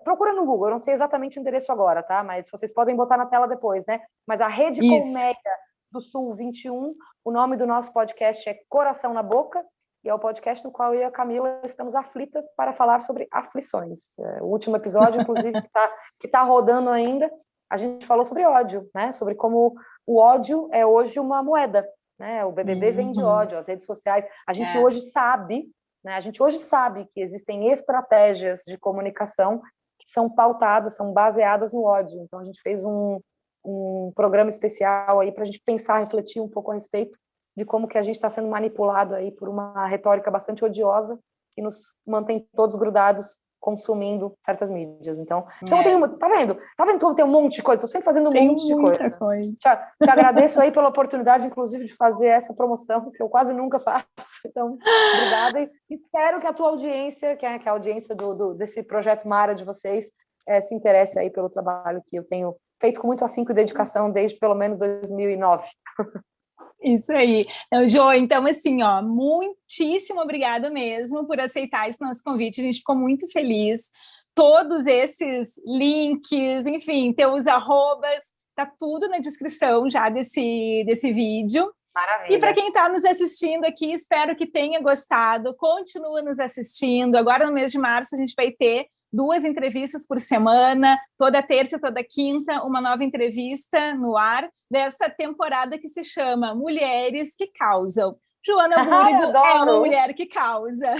procura no Google, eu não sei exatamente o endereço agora, tá? Mas vocês podem botar na tela depois, né? Mas a Rede Colmeia do Sul 21, o nome do nosso podcast é Coração na Boca, e é o podcast no qual eu e a Camila estamos aflitas para falar sobre aflições. O último episódio, inclusive, que tá rodando ainda, a gente falou sobre ódio, né? Sobre como o ódio é hoje uma moeda, né? O BBB vem de ódio, as redes sociais. A gente hoje sabe, né? A gente hoje sabe que existem estratégias de comunicação que são pautadas, são baseadas no ódio. Então, a gente fez um programa especial aí para a gente pensar, refletir um pouco a respeito de como que a gente está sendo manipulado aí por uma retórica bastante odiosa que nos mantém todos grudados consumindo certas mídias. Então tá vendo? Tá vendo como tem um monte de coisa? Estou sempre fazendo um monte de coisa. Te agradeço aí pela oportunidade, inclusive, de fazer essa promoção, que eu quase nunca faço. Então, obrigada. E espero que a tua audiência, que é a audiência desse projeto Mara de vocês, se interesse aí pelo trabalho que eu tenho feito com muito afinco e dedicação desde pelo menos 2009. Isso aí. Jo, então assim, muitíssimo obrigada mesmo por aceitar esse nosso convite, a gente ficou muito feliz. Todos esses links, enfim, teus arrobas, tá tudo na descrição já desse vídeo. Maravilha. E para quem está nos assistindo aqui, espero que tenha gostado, continua nos assistindo. Agora no mês de março a gente vai ter 2 entrevistas por semana, toda terça, toda quinta, uma nova entrevista no ar, dessa temporada que se chama Mulheres que Causam. Joana Búrigo é uma mulher que causa.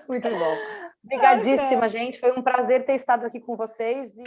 Muito bom. Obrigadíssima, gente. Foi um prazer ter estado aqui com vocês. E